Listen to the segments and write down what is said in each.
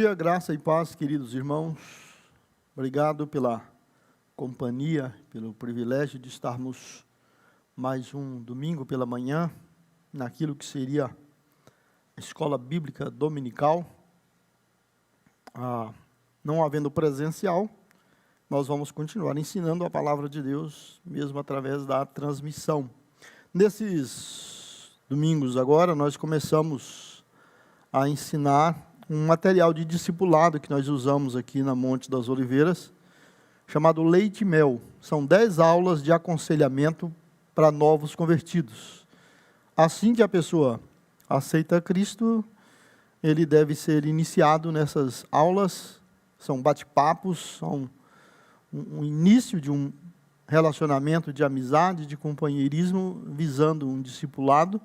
dia, graça e paz, queridos irmãos. Obrigado pela companhia, pelo privilégio de estarmos mais um domingo pela manhã, naquilo que seria a escola bíblica dominical. Não havendo presencial, nós vamos continuar ensinando a palavra de Deus, mesmo através da transmissão. Nesses domingos agora, nós começamos a ensinar um material de discipulado que nós usamos aqui na Monte das Oliveiras, chamado Leite e Mel. São 10 aulas de aconselhamento para novos convertidos. Assim que a pessoa aceita Cristo, ele deve ser iniciado nessas aulas. São bate-papos, são um início de um relacionamento de amizade, de companheirismo, visando um discipulado.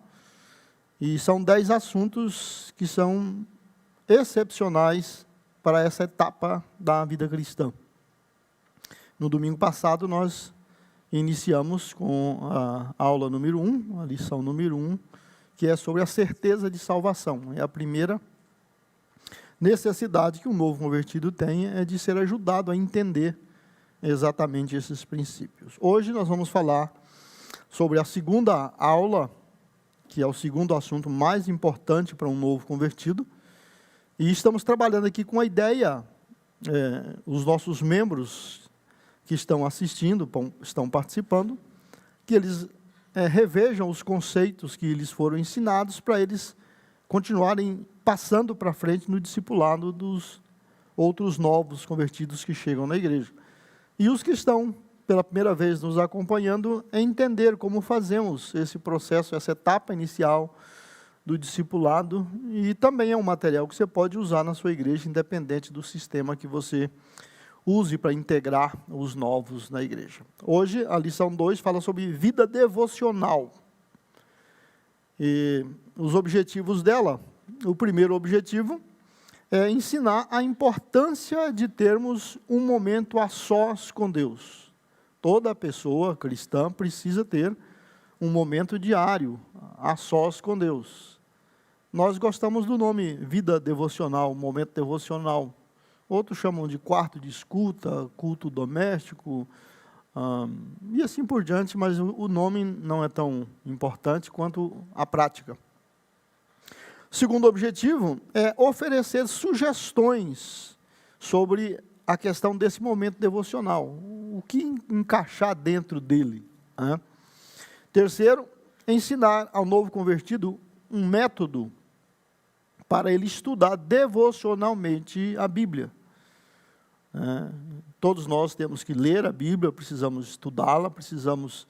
E são 10 assuntos que são excepcionais para essa etapa da vida cristã. No domingo passado, nós iniciamos com a aula número 1, a lição número 1, que é sobre a certeza de salvação. É a primeira necessidade que um novo convertido tem, é de ser ajudado a entender exatamente esses princípios. Hoje nós vamos falar sobre a segunda aula, que é o segundo assunto mais importante para um novo convertido. E estamos trabalhando aqui com a ideia, os nossos membros que estão assistindo, estão participando, que eles revejam os conceitos que lhes foram ensinados para eles continuarem passando para frente no discipulado dos outros novos convertidos que chegam na igreja. E os que estão pela primeira vez nos acompanhando, entender como fazemos esse processo, essa etapa inicial do discipulado, e também é um material que você pode usar na sua igreja, independente do sistema que você use para integrar os novos na igreja. Hoje, a lição 2 fala sobre vida devocional. E os objetivos dela, o primeiro objetivo é ensinar a importância de termos um momento a sós com Deus. Toda pessoa cristã precisa ter um momento diário a sós com Deus. Nós gostamos do nome vida devocional, momento devocional. Outros chamam de quarto de escuta, culto doméstico, e assim por diante, mas o nome não é tão importante quanto a prática. O segundo objetivo é oferecer sugestões sobre a questão desse momento devocional, o que encaixar dentro dele. Terceiro, ensinar ao novo convertido um método para ele estudar devocionalmente a Bíblia. Todos nós temos que ler a Bíblia, precisamos estudá-la, precisamos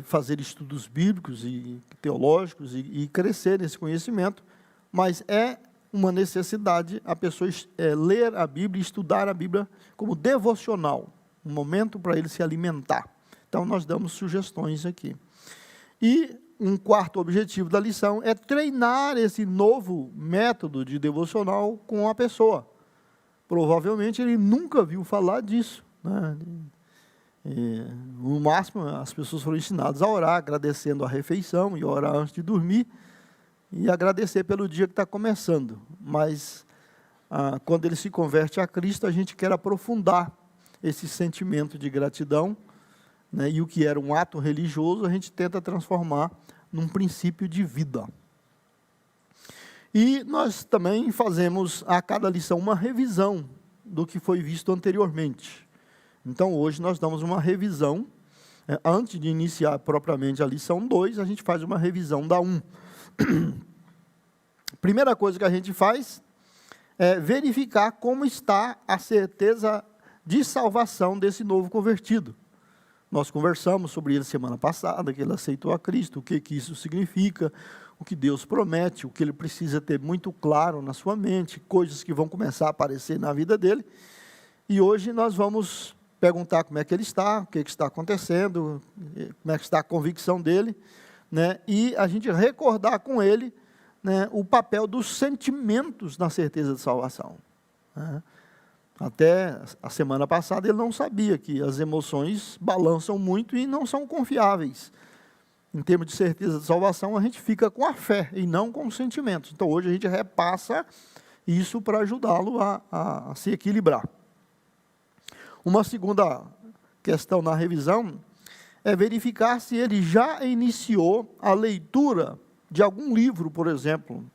fazer estudos bíblicos e teológicos e crescer nesse conhecimento, mas é uma necessidade a pessoa ler a Bíblia e estudar a Bíblia como devocional, um momento para ele se alimentar. Então, nós damos sugestões aqui. E um quarto objetivo da lição é treinar esse novo método de devocional com a pessoa. Provavelmente ele nunca viu falar disso, no máximo, as pessoas foram ensinadas a orar, agradecendo a refeição, e orar antes de dormir, e agradecer pelo dia que está começando. Mas, quando ele se converte a Cristo, a gente quer aprofundar esse sentimento de gratidão, e o que era um ato religioso, a gente tenta transformar num princípio de vida. E nós também fazemos a cada lição uma revisão do que foi visto anteriormente. Então, hoje nós damos uma revisão, antes de iniciar propriamente a lição 2, a gente faz uma revisão da 1. Primeira coisa que a gente faz é verificar como está a certeza de salvação desse novo convertido. Nós conversamos sobre ele semana passada, que ele aceitou a Cristo, o que isso significa, o que Deus promete, o que ele precisa ter muito claro na sua mente, coisas que vão começar a aparecer na vida dele. E hoje nós vamos perguntar como é que ele está, o que está acontecendo, como é que está a convicção dele, e a gente recordar com ele o papel dos sentimentos na certeza de salvação. Até a semana passada ele não sabia que as emoções balançam muito e não são confiáveis. Em termos de certeza de salvação, a gente fica com a fé e não com os sentimentos. Então hoje a gente repassa isso para ajudá-lo a se equilibrar. Uma segunda questão na revisão é verificar se ele já iniciou a leitura de algum livro, por exemplo.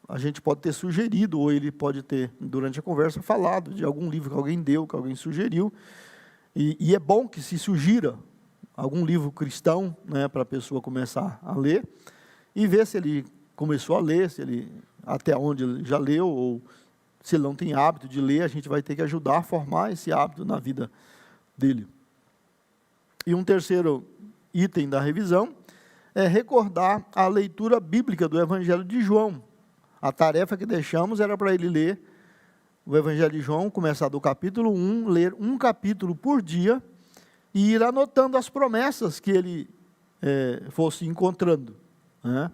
A gente pode ter sugerido, ou ele pode ter, durante a conversa, falado de algum livro que alguém deu, que alguém sugeriu. E é bom que se sugira algum livro cristão, né, para a pessoa começar a ler, e ver se ele começou a ler, se ele, até onde ele já leu, ou se ele não tem hábito de ler, a gente vai ter que ajudar a formar esse hábito na vida dele. E um terceiro item da revisão é recordar a leitura bíblica do Evangelho de João. A tarefa que deixamos era para ele ler o Evangelho de João, começar do capítulo 1, ler um capítulo por dia e ir anotando as promessas que ele fosse encontrando, né?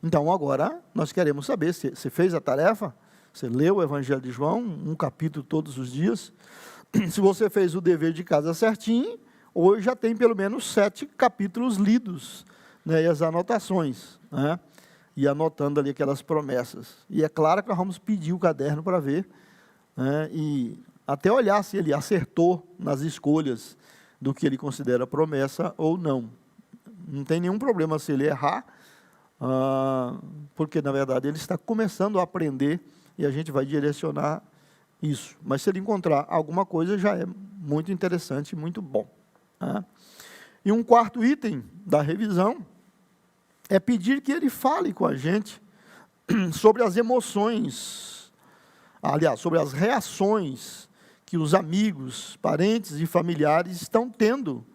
Então, agora, nós queremos saber se você fez a tarefa, você leu o Evangelho de João, um capítulo todos os dias. Se você fez o dever de casa certinho, hoje já tem pelo menos 7 capítulos lidos, né, e as anotações, né? E anotando ali aquelas promessas. E é claro que nós vamos pedir o caderno para ver, né, e até olhar se ele acertou nas escolhas do que ele considera promessa ou não. Não tem nenhum problema se ele errar, porque, na verdade, ele está começando a aprender e a gente vai direcionar isso. Mas se ele encontrar alguma coisa, já é muito interessante, muito bom, né? E um quarto item da revisão é pedir que ele fale com a gente sobre as emoções, aliás, sobre as reações que os amigos, parentes e familiares estão tendo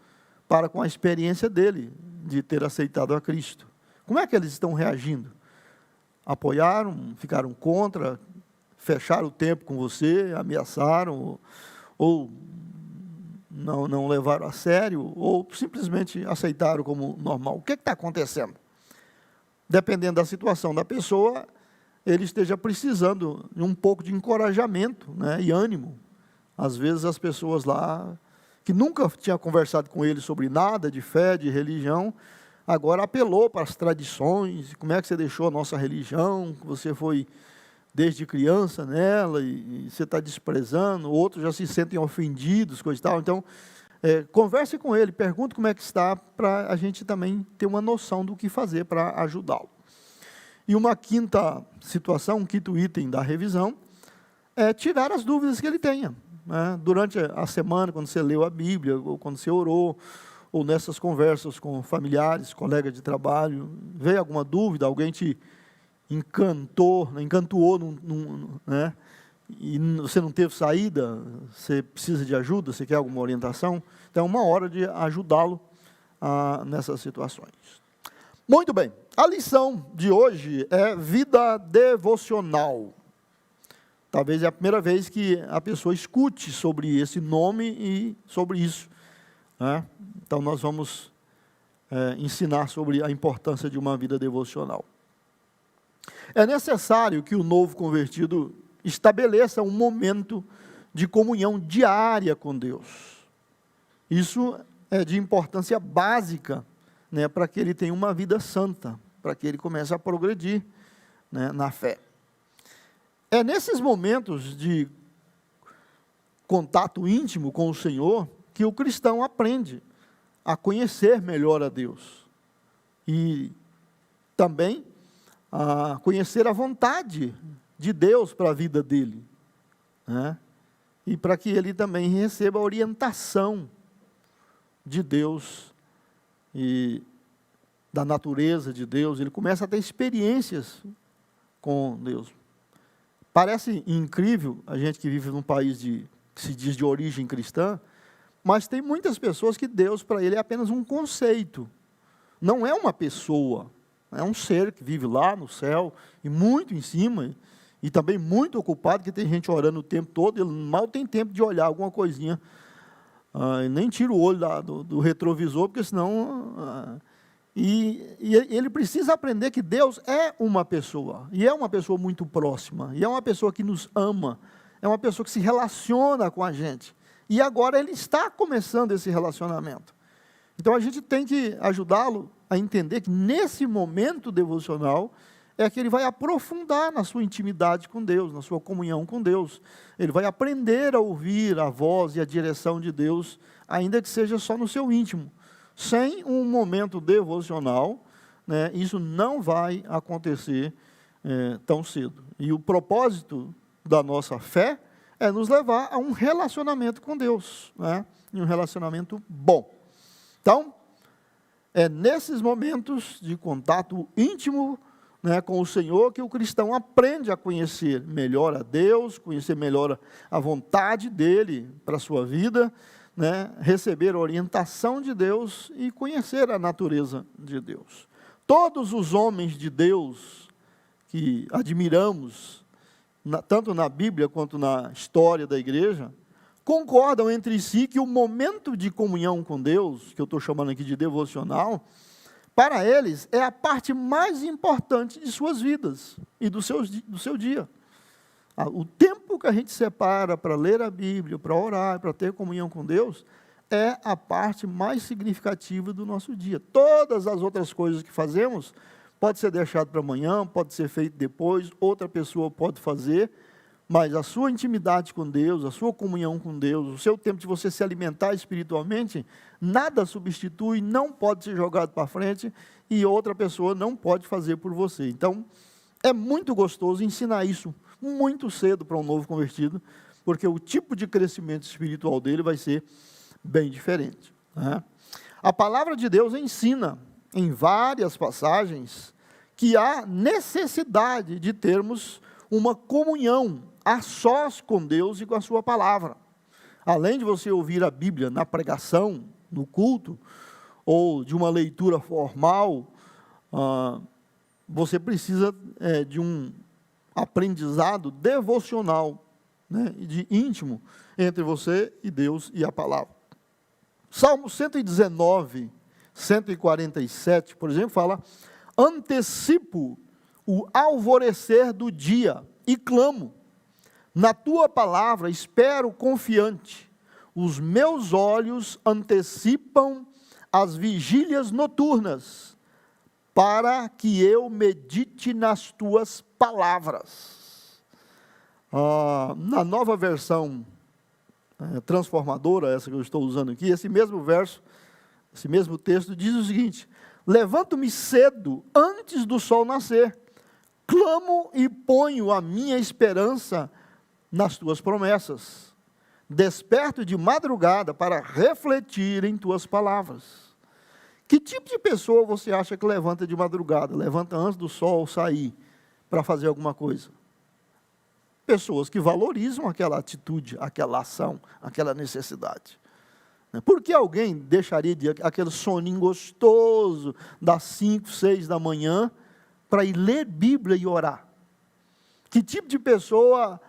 para com a experiência dele de ter aceitado a Cristo. Como é que eles estão reagindo? Apoiaram, ficaram contra, fecharam o tempo com você, ameaçaram, ou não levaram a sério, ou simplesmente aceitaram como normal? O que está acontecendo? Dependendo da situação da pessoa, ele esteja precisando de um pouco de encorajamento, né, e ânimo. Às vezes as pessoas lá, que nunca tinham conversado com ele sobre nada de fé, de religião, agora apelou para as tradições, como é que você deixou a nossa religião, que você foi desde criança nela, e você está desprezando, outros já se sentem ofendidos, coisa e tal. Então, converse com ele, pergunte como é que está, para a gente também ter uma noção do que fazer para ajudá-lo. E uma quinta situação, um quinto item da revisão, é tirar as dúvidas que ele tenha, né? Durante a semana, quando você leu a Bíblia, ou quando você orou, ou nessas conversas com familiares, colegas de trabalho, veio alguma dúvida, alguém te encantou, né? E você não teve saída, você precisa de ajuda, você quer alguma orientação, então é uma hora de ajudá-lo nessas situações. Muito bem, a lição de hoje é vida devocional. Talvez é a primeira vez que a pessoa escute sobre esse nome e sobre isso, né? Então nós vamos ensinar sobre a importância de uma vida devocional. É necessário que o novo convertido estabeleça um momento de comunhão diária com Deus. Isso é de importância básica, né, para que ele tenha uma vida santa, para que ele comece a progredir, né, na fé. É nesses momentos de contato íntimo com o Senhor que o cristão aprende a conhecer melhor a Deus e também a conhecer a vontade de Deus para a vida dele, né? E para que ele também receba a orientação de Deus e da natureza de Deus. Ele começa a ter experiências com Deus. Parece incrível a gente que vive num país que se diz de origem cristã, mas tem muitas pessoas que Deus para ele é apenas um conceito, não é uma pessoa. É um ser que vive lá no céu, e muito em cima, e também muito ocupado, que tem gente orando o tempo todo, ele mal tem tempo de olhar alguma coisinha, nem tira o olho do retrovisor, porque senão... E ele precisa aprender que Deus é uma pessoa, e é uma pessoa muito próxima, e é uma pessoa que nos ama, é uma pessoa que se relaciona com a gente, e agora ele está começando esse relacionamento. Então a gente tem que ajudá-lo a entender que nesse momento devocional é que ele vai aprofundar na sua intimidade com Deus, na sua comunhão com Deus. Ele vai aprender a ouvir a voz e a direção de Deus, ainda que seja só no seu íntimo. Sem um momento devocional, né, isso não vai acontecer tão cedo. E o propósito da nossa fé é nos levar a um relacionamento com Deus, né, e um relacionamento bom. Então, é nesses momentos de contato íntimo, né, com o Senhor, que o cristão aprende a conhecer melhor a Deus, conhecer melhor a vontade dEle para a sua vida, né, receber a orientação de Deus e conhecer a natureza de Deus. Todos os homens de Deus que admiramos, tanto na Bíblia quanto na história da igreja, concordam entre si que o momento de comunhão com Deus, que eu estou chamando aqui de devocional, para eles é a parte mais importante de suas vidas e do seu dia. O tempo que a gente separa para ler a Bíblia, para orar, para ter comunhão com Deus, é a parte mais significativa do nosso dia. Todas as outras coisas que fazemos, pode ser deixado para amanhã, pode ser feito depois, outra pessoa pode fazer, mas a sua intimidade com Deus, a sua comunhão com Deus, o seu tempo de você se alimentar espiritualmente, nada substitui, não pode ser jogado para frente e outra pessoa não pode fazer por você. Então, é muito gostoso ensinar isso muito cedo para um novo convertido, porque o tipo de crescimento espiritual dele vai ser bem diferente, né? A palavra de Deus ensina em várias passagens que há necessidade de termos uma comunhão a sós com Deus e com a sua palavra. Além de você ouvir a Bíblia na pregação, no culto, ou de uma leitura formal, você precisa de um aprendizado devocional, né, de íntimo entre você e Deus e a palavra. Salmo 119, 147, por exemplo, fala: antecipo o alvorecer do dia e clamo, na tua palavra espero confiante, os meus olhos antecipam as vigílias noturnas, para que eu medite nas tuas palavras. Na nova versão transformadora, essa que eu estou usando aqui, esse mesmo verso, esse mesmo texto diz o seguinte: levanto-me cedo, antes do sol nascer, clamo e ponho a minha esperança nas tuas promessas, desperto de madrugada para refletir em tuas palavras. Que tipo de pessoa você acha que levanta de madrugada, levanta antes do sol sair para fazer alguma coisa? Pessoas que valorizam aquela atitude, aquela ação, aquela necessidade. Por que alguém deixaria de aquele soninho gostoso das 5, 6 da manhã para ir ler Bíblia e orar? Que tipo de pessoa,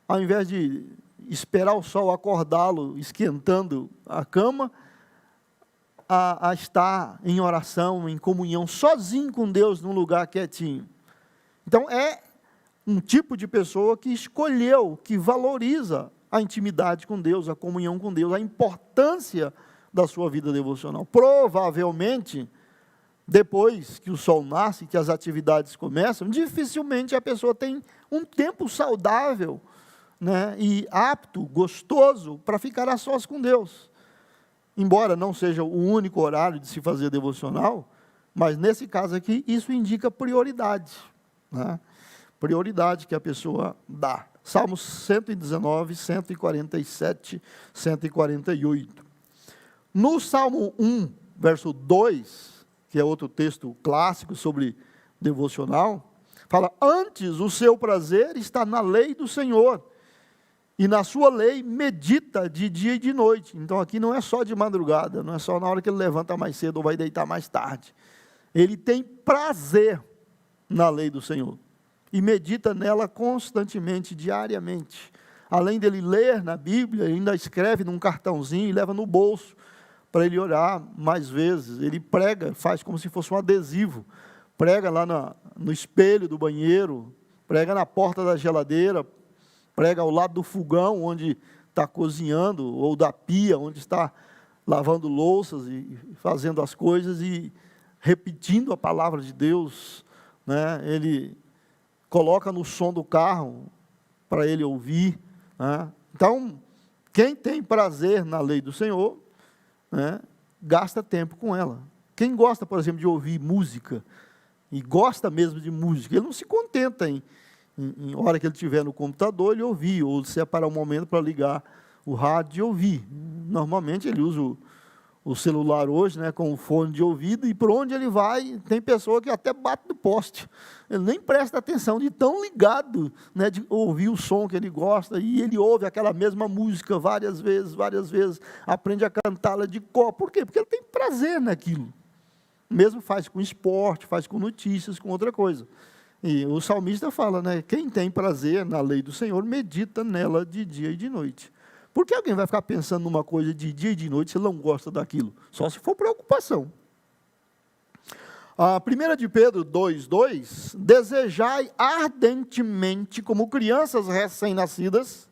ao invés de esperar o sol acordá-lo, esquentando a cama, a estar em oração, em comunhão, sozinho com Deus, num lugar quietinho? Então, é um tipo de pessoa que escolheu, que valoriza a intimidade com Deus, a comunhão com Deus, a importância da sua vida devocional. Provavelmente, depois que o sol nasce, que as atividades começam, dificilmente a pessoa tem um tempo saudável, né, e apto, gostoso, para ficar a sós com Deus. Embora não seja o único horário de se fazer devocional, mas nesse caso aqui, isso indica prioridade, né? Prioridade que a pessoa dá. Salmos 119, 147, 148. No Salmo 1, verso 2, que é outro texto clássico sobre devocional, fala: antes o seu prazer está na lei do Senhor, e na sua lei medita de dia e de noite. Então aqui não é só de madrugada, não é só na hora que ele levanta mais cedo ou vai deitar mais tarde. Ele tem prazer na lei do Senhor e medita nela constantemente, diariamente. Além dele ler na Bíblia, ele ainda escreve num cartãozinho e leva no bolso para ele orar mais vezes. Ele prega, faz como se fosse um adesivo, prega lá no espelho do banheiro, prega na porta da geladeira, prega ao lado do fogão onde está cozinhando, ou da pia onde está lavando louças e fazendo as coisas e repetindo a palavra de Deus né? Ele coloca no som do carro para ele ouvir, né? Então, quem tem prazer na lei do Senhor, né, gasta tempo com ela. Quem gosta, por exemplo, de ouvir música, e gosta mesmo de música, ele não se contenta em hora que ele estiver no computador, ele ouvir, ou separar um momento para ligar o rádio e ouvir. Normalmente ele usa o celular hoje, né, com o fone de ouvido, e por onde ele vai, tem pessoa que até bate no poste. Ele nem presta atenção, de tão ligado, né, de ouvir o som que ele gosta, e ele ouve aquela mesma música várias vezes, aprende a cantá-la de cor. Por quê? Porque ele tem prazer naquilo. Mesmo faz com esporte, faz com notícias, com outra coisa. E o salmista fala, né, quem tem prazer na lei do Senhor, medita nela de dia e de noite. Por que alguém vai ficar pensando numa coisa de dia e de noite se ele não gosta daquilo? Só se for preocupação. A 1 de Pedro 2,2, desejai ardentemente, como crianças recém-nascidas,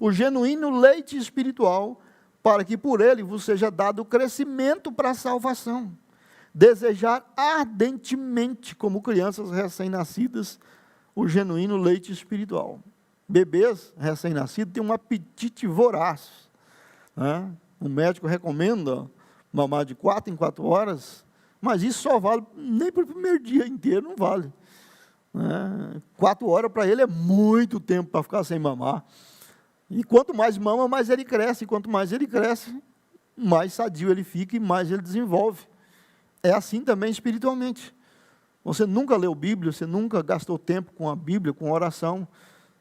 o genuíno leite espiritual, para que por ele vos seja dado crescimento para a salvação. Desejar ardentemente, como crianças recém-nascidas, o genuíno leite espiritual. Bebês recém-nascidos têm um apetite voraz, né? O médico recomenda mamar de 4 em 4 horas, mas isso só vale, nem para o primeiro dia inteiro não vale, né? 4 horas para ele é muito tempo para ficar sem mamar. E quanto mais mama, mais ele cresce. E quanto mais ele cresce, mais sadio ele fica e mais ele desenvolve. É assim também espiritualmente. Você nunca leu Bíblia, você nunca gastou tempo com a Bíblia, com oração.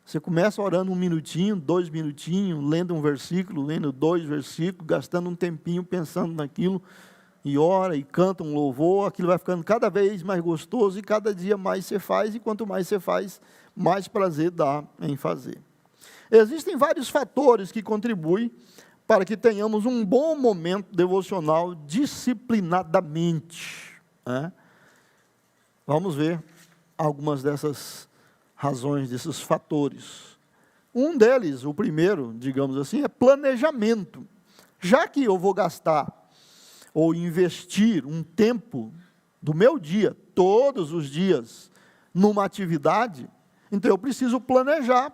Você começa orando 1 minutinho, 2 minutinhos, lendo um versículo, lendo 2 versículos, gastando um tempinho pensando naquilo, e ora e canta um louvor, aquilo vai ficando cada vez mais gostoso, e cada dia mais você faz, e quanto mais você faz, mais prazer dá em fazer. Existem vários fatores que contribuem para que tenhamos um bom momento devocional disciplinadamente, né? Vamos ver algumas dessas razões, desses fatores. Um deles, o primeiro, digamos assim, é planejamento. Já que eu vou gastar ou investir um tempo do meu dia, todos os dias, numa atividade, então eu preciso planejar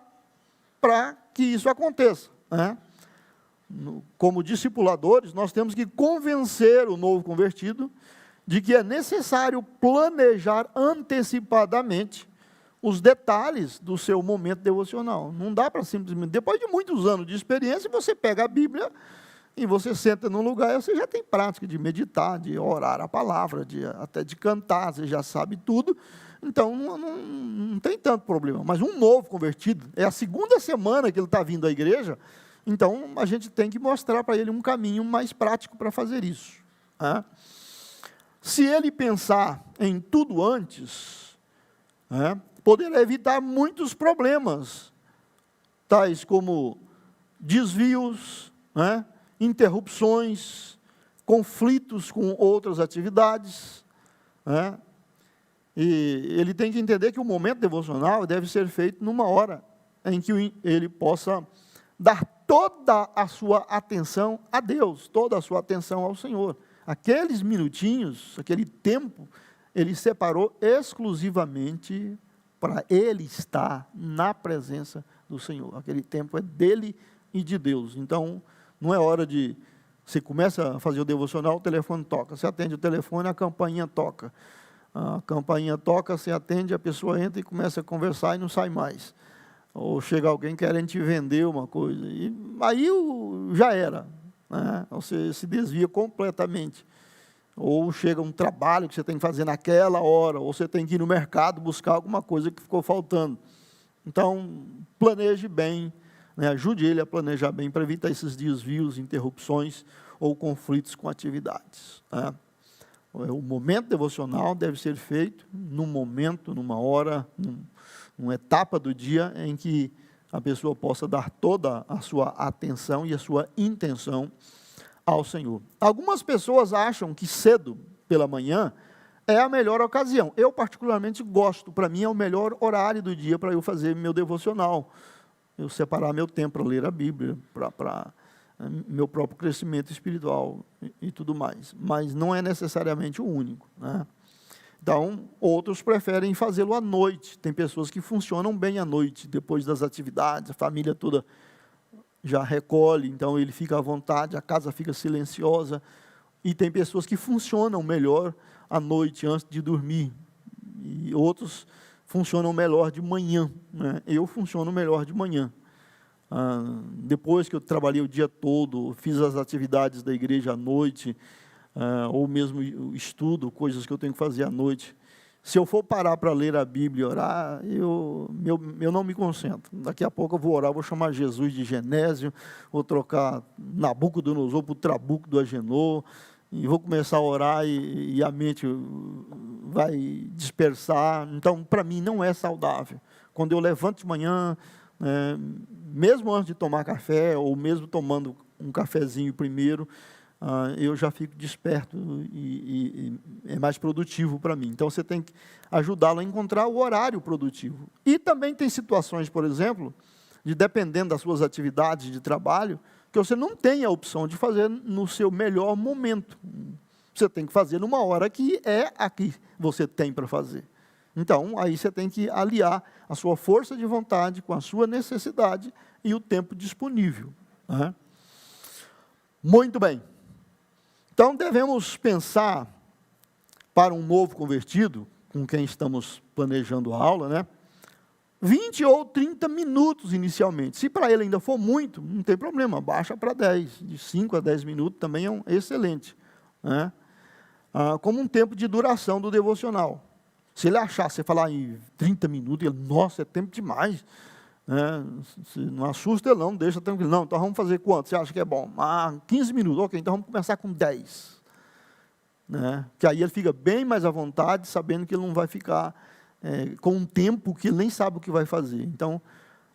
para que isso aconteça, né? Como discipuladores, nós temos que convencer o novo convertido de que é necessário planejar antecipadamente os detalhes do seu momento devocional. Não dá para simplesmente, depois de muitos anos de experiência, você pega a Bíblia e você senta num lugar e você já tem prática de meditar, de orar a palavra, até de cantar, você já sabe tudo. Então, não tem tanto problema. Mas um novo convertido, é a segunda semana que ele está vindo à igreja, então a gente tem que mostrar para ele um caminho mais prático para fazer isso, né? Se ele pensar em tudo antes, né, poderá evitar muitos problemas, tais como desvios, né, interrupções, conflitos com outras atividades, né? E ele tem que entender que o momento devocional deve ser feito numa hora em que ele possa dar toda a sua atenção a Deus, toda a sua atenção ao Senhor. Aqueles minutinhos, aquele tempo, ele separou exclusivamente para ele estar na presença do Senhor. Aquele tempo é dele e de Deus. Então, não é hora de... Você começa a fazer o devocional, o telefone toca. Você atende o telefone, a campainha toca. A campainha toca, você atende, a pessoa entra e começa a conversar e não sai mais. Ou chega alguém querendo te vender uma coisa. E aí já era, né? Você se desvia completamente. Ou chega um trabalho que você tem que fazer naquela hora, ou você tem que ir no mercado buscar alguma coisa que ficou faltando. Então, planeje bem, né? Ajude ele a planejar bem para evitar esses desvios, interrupções ou conflitos com atividades, né? O momento devocional deve ser feito num momento, numa hora, numa etapa do dia em que a pessoa possa dar toda a sua atenção e a sua intenção ao Senhor. Algumas pessoas acham que cedo pela manhã é a melhor ocasião. Eu particularmente gosto, para mim é o melhor horário do dia para eu fazer meu devocional. Eu separar meu tempo para ler a Bíblia, para meu próprio crescimento espiritual e tudo mais. Mas não é necessariamente o único, né? Então, outros preferem fazê-lo à noite. Tem pessoas que funcionam bem à noite, depois das atividades, a família toda já recolhe, então ele fica à vontade, a casa fica silenciosa. E tem pessoas que funcionam melhor à noite, antes de dormir. E outros funcionam melhor de manhã, né? Eu funciono melhor de manhã. Depois que eu trabalhei o dia todo, fiz as atividades da igreja à noite, ou mesmo estudo, coisas que eu tenho que fazer à noite. Se eu for parar para ler a Bíblia e orar, eu não me concentro. Daqui a pouco eu vou orar, vou chamar Jesus de Genésio, vou trocar Nabucodonosor por Trabuco do Agenor, e vou começar a orar e a mente vai dispersar. Então, para mim, não é saudável. Quando eu levanto de manhã, mesmo antes de tomar café, ou mesmo tomando um cafezinho primeiro, eu já fico desperto e é mais produtivo para mim. Então, você tem que ajudá-lo a encontrar o horário produtivo. E também tem situações, por exemplo, de dependendo das suas atividades de trabalho, que você não tem a opção de fazer no seu melhor momento. Você tem que fazer numa hora que é a que você tem para fazer. Então, aí você tem que aliar a sua força de vontade com a sua necessidade e o tempo disponível. Né? Muito bem. Então, devemos pensar para um novo convertido, com quem estamos planejando a aula, né? 20 ou 30 minutos inicialmente. Se para ele ainda for muito, não tem problema, baixa para 10. De 5 a 10 minutos também é excelente. Né? Como um tempo de duração do devocional. Se ele achar, você falar em 30 minutos, ele, nossa, é tempo demais. Não assusta ele não, deixa tranquilo. Não, então vamos fazer quanto? Você acha que é bom? 15 minutos, ok, então vamos começar com 10. Né? Que aí ele fica bem mais à vontade, sabendo que ele não vai ficar com um tempo que ele nem sabe o que vai fazer. Então,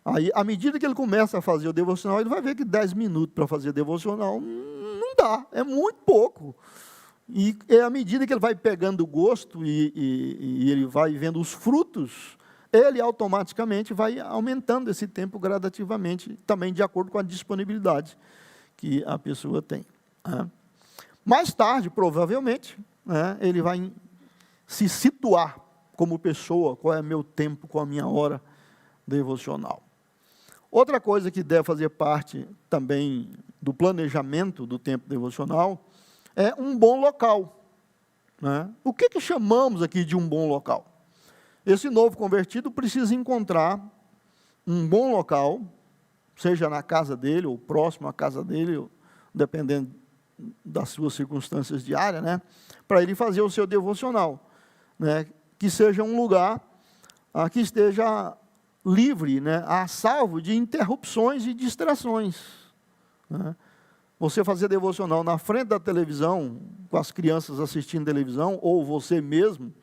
aí, à medida que ele começa a fazer o devocional, ele vai ver que 10 minutos para fazer devocional não dá, é muito pouco. E à medida que ele vai pegando o gosto e ele vai vendo os frutos, ele automaticamente vai aumentando esse tempo gradativamente, também de acordo com a disponibilidade que a pessoa tem. Né? Mais tarde, provavelmente, né, ele vai se situar como pessoa, qual é meu tempo, qual é a minha hora devocional. Outra coisa que deve fazer parte também do planejamento do tempo devocional é um bom local. Né? O que chamamos aqui de um bom local? Esse novo convertido precisa encontrar um bom local, seja na casa dele, ou próximo à casa dele, dependendo das suas circunstâncias diárias, né? Para ele fazer o seu devocional. Né? Que seja um lugar que esteja livre, né? A salvo de interrupções e distrações. Né? Você fazer devocional na frente da televisão, com as crianças assistindo televisão, ou você mesmo,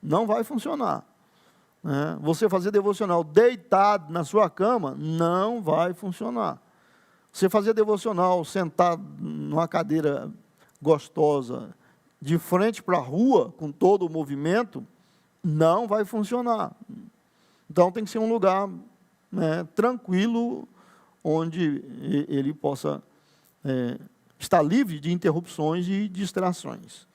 não vai funcionar. Né? Você fazer devocional deitado na sua cama, não vai funcionar. Você fazer devocional sentado numa cadeira gostosa, de frente para a rua, com todo o movimento, não vai funcionar. Então, tem que ser um lugar, né, tranquilo, onde ele possa estar livre de interrupções e distrações.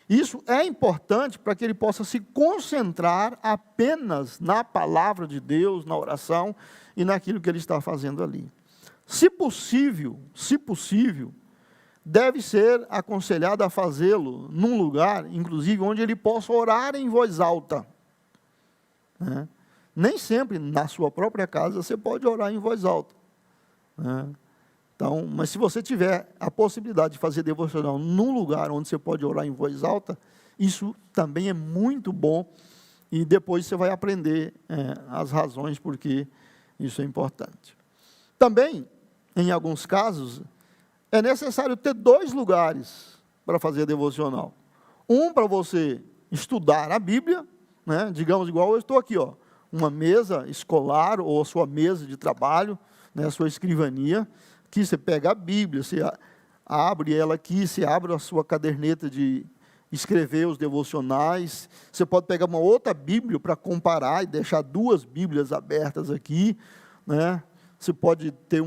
Isso é importante para que ele possa se concentrar apenas na palavra de Deus, na oração e naquilo que ele está fazendo ali. Se possível, deve ser aconselhado a fazê-lo num lugar, inclusive, onde ele possa orar em voz alta. Né? Nem sempre na sua própria casa você pode orar em voz alta. Né? Então, mas se você tiver a possibilidade de fazer devocional num lugar onde você pode orar em voz alta, isso também é muito bom, e depois você vai aprender as razões porque isso é importante. Também, em alguns casos, é necessário ter 2 lugares para fazer devocional. Um para você estudar a Bíblia, né? Digamos, igual eu estou aqui, ó, uma mesa escolar ou a sua mesa de trabalho, né? A sua escrivania, que você pega a Bíblia, você abre ela aqui, você abre a sua caderneta de escrever os devocionais, você pode pegar uma outra Bíblia para comparar e deixar 2 Bíblias abertas aqui, né? Você pode ter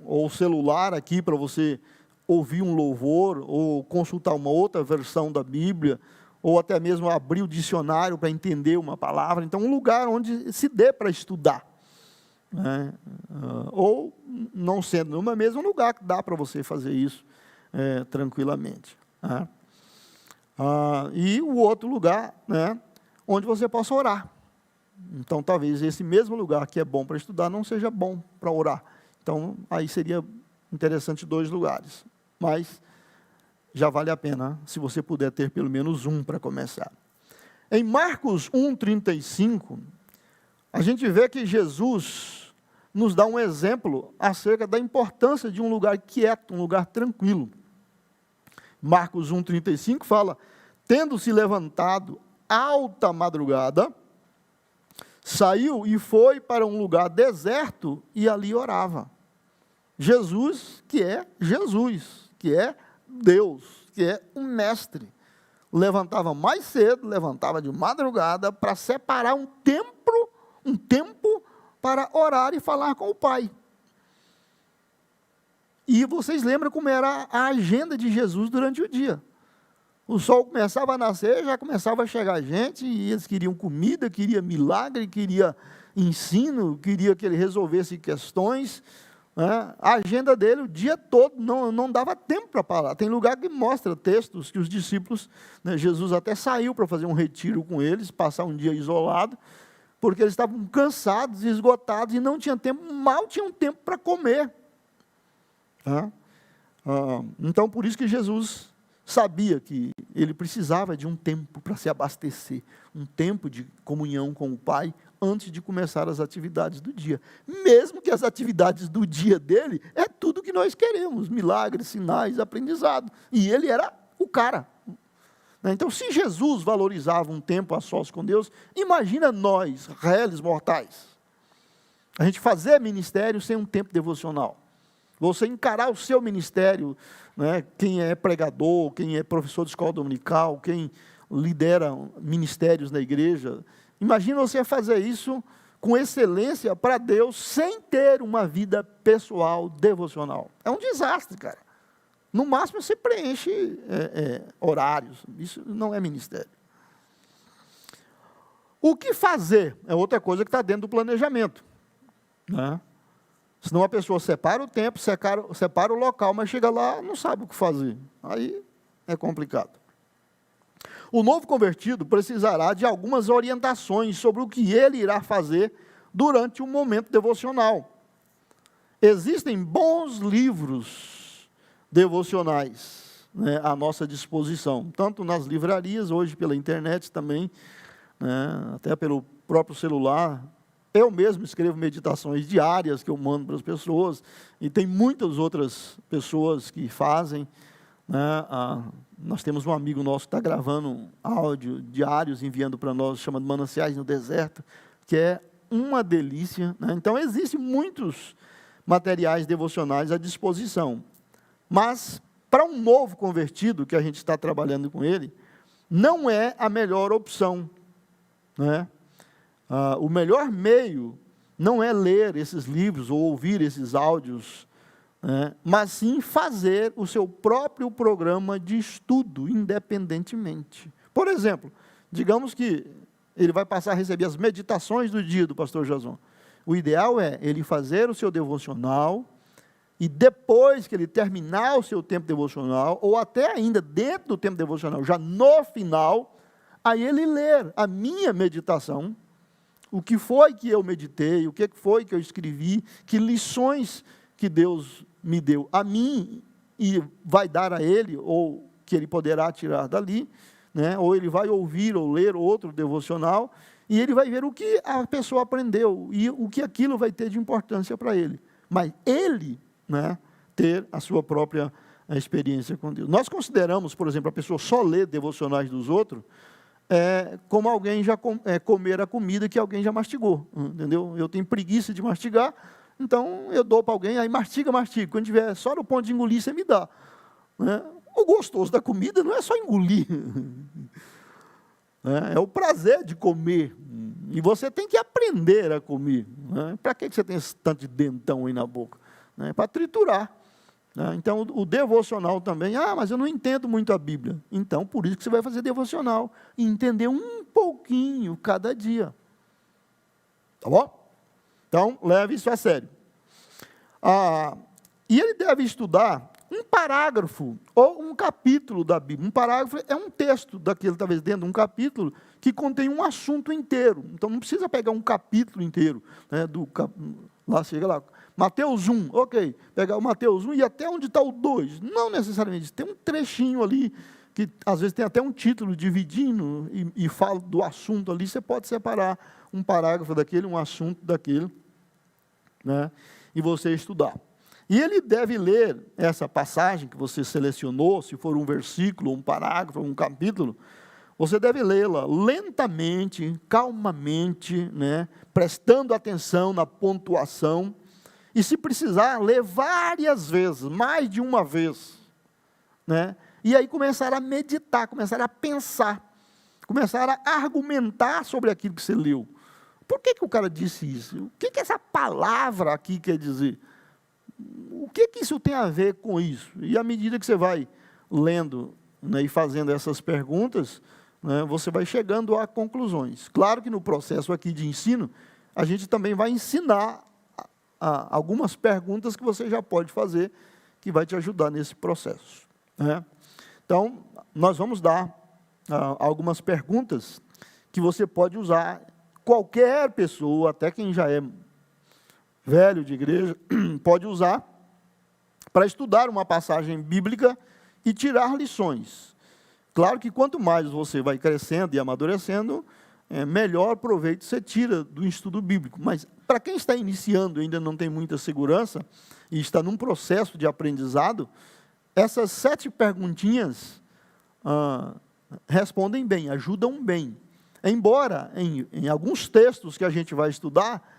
ou celular aqui para você ouvir um louvor, ou consultar uma outra versão da Bíblia, ou até mesmo abrir o dicionário para entender uma palavra. Então, um lugar onde se dê para estudar. Né? Ou, não sendo numa mesma, um lugar que dá para você fazer isso tranquilamente. Né? E o outro lugar, né, onde você possa orar. Então, talvez esse mesmo lugar que é bom para estudar não seja bom para orar. Então, aí seria interessante 2 lugares. Mas já vale a pena, se você puder ter pelo menos um para começar. Em Marcos 1,35, a gente vê que Jesus nos dá um exemplo acerca da importância de um lugar quieto, um lugar tranquilo. Marcos 1,35 fala: tendo se levantado alta madrugada, saiu e foi para um lugar deserto e ali orava. Jesus, que é Deus, que é um mestre, levantava mais cedo, levantava de madrugada para separar um tempo para orar e falar com o Pai. E vocês lembram como era a agenda de Jesus durante o dia. O sol começava a nascer, já começava a chegar gente, e eles queriam comida, queriam milagre, queriam ensino, queriam que ele resolvesse questões. Né? A agenda dele, o dia todo, não dava tempo para falar. Tem lugar que mostra textos que os discípulos, né, Jesus até saiu para fazer um retiro com eles, passar um dia isolado, porque eles estavam cansados, esgotados, e não tinham tempo, mal tinham tempo para comer. Então, por isso que Jesus sabia que ele precisava de um tempo para se abastecer, um tempo de comunhão com o Pai, antes de começar as atividades do dia. Mesmo que as atividades do dia dele é tudo que nós queremos, milagres, sinais, aprendizado. E ele era o cara. Então, se Jesus valorizava um tempo a sós com Deus, imagina nós, réis mortais, a gente fazer ministério sem um tempo devocional. Você encarar o seu ministério, né, quem é pregador, quem é professor de escola dominical, quem lidera ministérios na igreja, imagina você fazer isso com excelência para Deus, sem ter uma vida pessoal devocional. É um desastre, cara. No máximo você preenche horários, isso não é ministério. O que fazer é outra coisa que está dentro do planejamento. Né? Senão a pessoa separa o tempo, separa o local, mas chega lá, não sabe o que fazer. Aí é complicado. O novo convertido precisará de algumas orientações sobre o que ele irá fazer durante um momento devocional. Existem bons livros devocionais, né, à nossa disposição, tanto nas livrarias, hoje pela internet também, né, até pelo próprio celular. Eu mesmo escrevo meditações diárias que eu mando para as pessoas, e tem muitas outras pessoas que fazem. Né? Nós temos um amigo nosso que está gravando áudio diários, enviando para nós, chamado Mananciais no Deserto, que é uma delícia. Né? Então, existem muitos materiais devocionais à disposição. Mas, para um novo convertido, que a gente está trabalhando com ele, não é a melhor opção. Né? O melhor meio não é ler esses livros ou ouvir esses áudios, mas sim fazer o seu próprio programa de estudo independentemente. Por exemplo, digamos que ele vai passar a receber as meditações do dia do pastor Jason. O ideal é ele fazer o seu devocional e depois que ele terminar o seu tempo devocional, ou até ainda dentro do tempo devocional, já no final, aí ele ler a minha meditação. O que foi que eu meditei, o que foi que eu escrevi, que lições que Deus me deu a mim e vai dar a ele, ou que ele poderá tirar dali, né? Ou ele vai ouvir ou ler outro devocional, e ele vai ver o que a pessoa aprendeu, e o que aquilo vai ter de importância para ele. Mas ele, né, ter a sua própria experiência com Deus. Nós consideramos, por exemplo, a pessoa só ler devocionais dos outros, como alguém já comer a comida que alguém já mastigou, entendeu? Eu tenho preguiça de mastigar, então eu dou para alguém, aí mastiga. Quando tiver só no ponto de engolir, você me dá. Né? O gostoso da comida não é só engolir, é o prazer de comer, e você tem que aprender a comer. Né? Para que você tem esse tanto de dentão aí na boca? Para triturar. né? Então, o devocional também, mas eu não entendo muito a Bíblia. Então, por isso que você vai fazer devocional, e entender um pouquinho cada dia. Tá bom? Então, leve isso a sério. E ele deve estudar um parágrafo ou um capítulo da Bíblia. Um parágrafo é um texto daquele, talvez dentro de um capítulo, que contém um assunto inteiro. Então, não precisa pegar um capítulo inteiro, né, lá chega lá, Mateus 1, ok, pegar o Mateus 1 e até onde está o 2. Não necessariamente, tem um trechinho ali, que às vezes tem até um título dividindo e fala do assunto ali, você pode separar um parágrafo daquele, um assunto daquele, né, e você estudar. E ele deve ler essa passagem que você selecionou, se for um versículo, um parágrafo, um capítulo, você deve lê-la lentamente, calmamente, né, prestando atenção na pontuação, e se precisar, ler várias vezes, mais de uma vez, né, e aí começar a meditar, começar a pensar, começar a argumentar sobre aquilo que você leu. Por que o cara disse isso? O que essa palavra aqui quer dizer? O que isso tem a ver com isso? E à medida que você vai lendo, né, e fazendo essas perguntas, né, você vai chegando a conclusões. Claro que no processo aqui de ensino, a gente também vai ensinar algumas perguntas que você já pode fazer, que vai te ajudar nesse processo, né? Então, nós vamos dar algumas perguntas que você pode usar. Qualquer pessoa, até quem já é velho de igreja, pode usar para estudar uma passagem bíblica e tirar lições. Claro que quanto mais você vai crescendo e amadurecendo, melhor proveito você tira do estudo bíblico. Mas para quem está iniciando, ainda não tem muita segurança, e está num processo de aprendizado, essas 7 perguntinhas respondem bem, ajudam bem. Embora, em alguns textos que a gente vai estudar,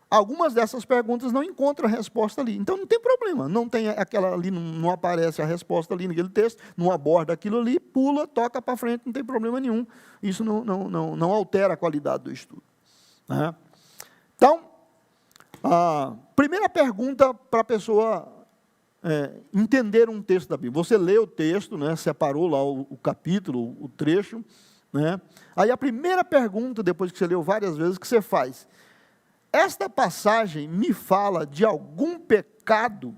algumas dessas perguntas não encontram a resposta ali. Então, não tem problema. Não tem aquela ali, não aparece a resposta ali naquele texto, não aborda aquilo ali, pula, toca para frente, não tem problema nenhum. Isso não altera a qualidade do estudo, né? Então, a primeira pergunta para a pessoa entender um texto da Bíblia. Você lê o texto, né, separou lá o capítulo, o trecho, né? Aí a primeira pergunta, depois que você leu várias vezes, que você faz: esta passagem me fala de algum pecado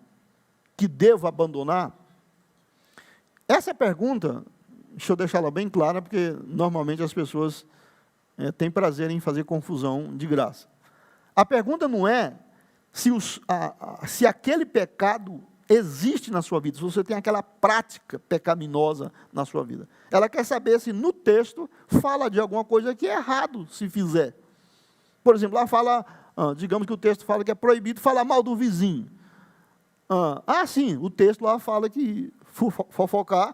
que devo abandonar? Essa pergunta, deixa eu deixá-la bem clara, porque normalmente as pessoas têm prazer em fazer confusão de graça. A pergunta não é se aquele pecado existe na sua vida, se você tem aquela prática pecaminosa na sua vida. Ela quer saber se no texto fala de alguma coisa que é errado se fizer. Por exemplo, lá fala, digamos que o texto fala que é proibido falar mal do vizinho. Sim, o texto lá fala que fofocar,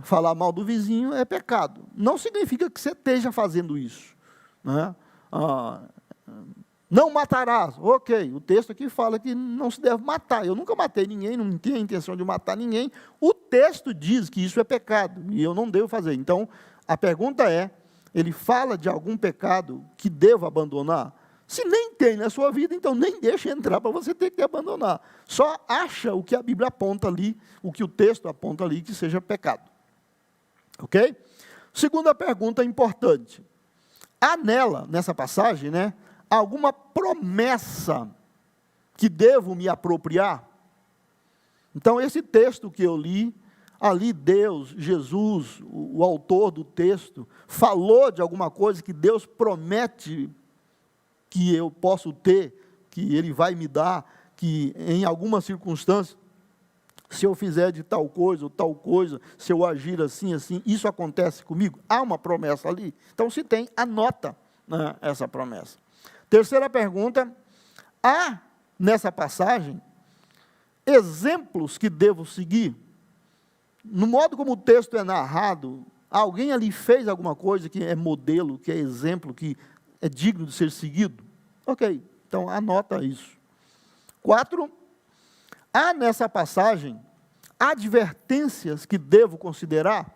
falar mal do vizinho é pecado. Não significa que você esteja fazendo isso, né? Não matarás. Ok, o texto aqui fala que não se deve matar. Eu nunca matei ninguém, não tinha a intenção de matar ninguém. O texto diz que isso é pecado e eu não devo fazer. Então, a pergunta é, ele fala de algum pecado que devo abandonar? Se nem tem na sua vida, então nem deixa entrar para você ter que abandonar. Só acha o que a Bíblia aponta ali, o que o texto aponta ali, que seja pecado. Ok? Segunda pergunta importante. Há nessa passagem, né, alguma promessa que devo me apropriar? Então, esse texto que eu li, ali Deus, Jesus, o autor do texto, falou de alguma coisa que Deus promete que eu posso ter, que Ele vai me dar, que em alguma circunstância, se eu fizer de tal coisa ou tal coisa, se eu agir assim, assim, isso acontece comigo? Há uma promessa ali? Então, se tem, anota, né, essa promessa. Terceira pergunta: há nessa passagem exemplos que devo seguir? No modo como o texto é narrado, alguém ali fez alguma coisa que é modelo, que é exemplo, que é digno de ser seguido? Ok, então anota isso. 4, há nessa passagem advertências que devo considerar?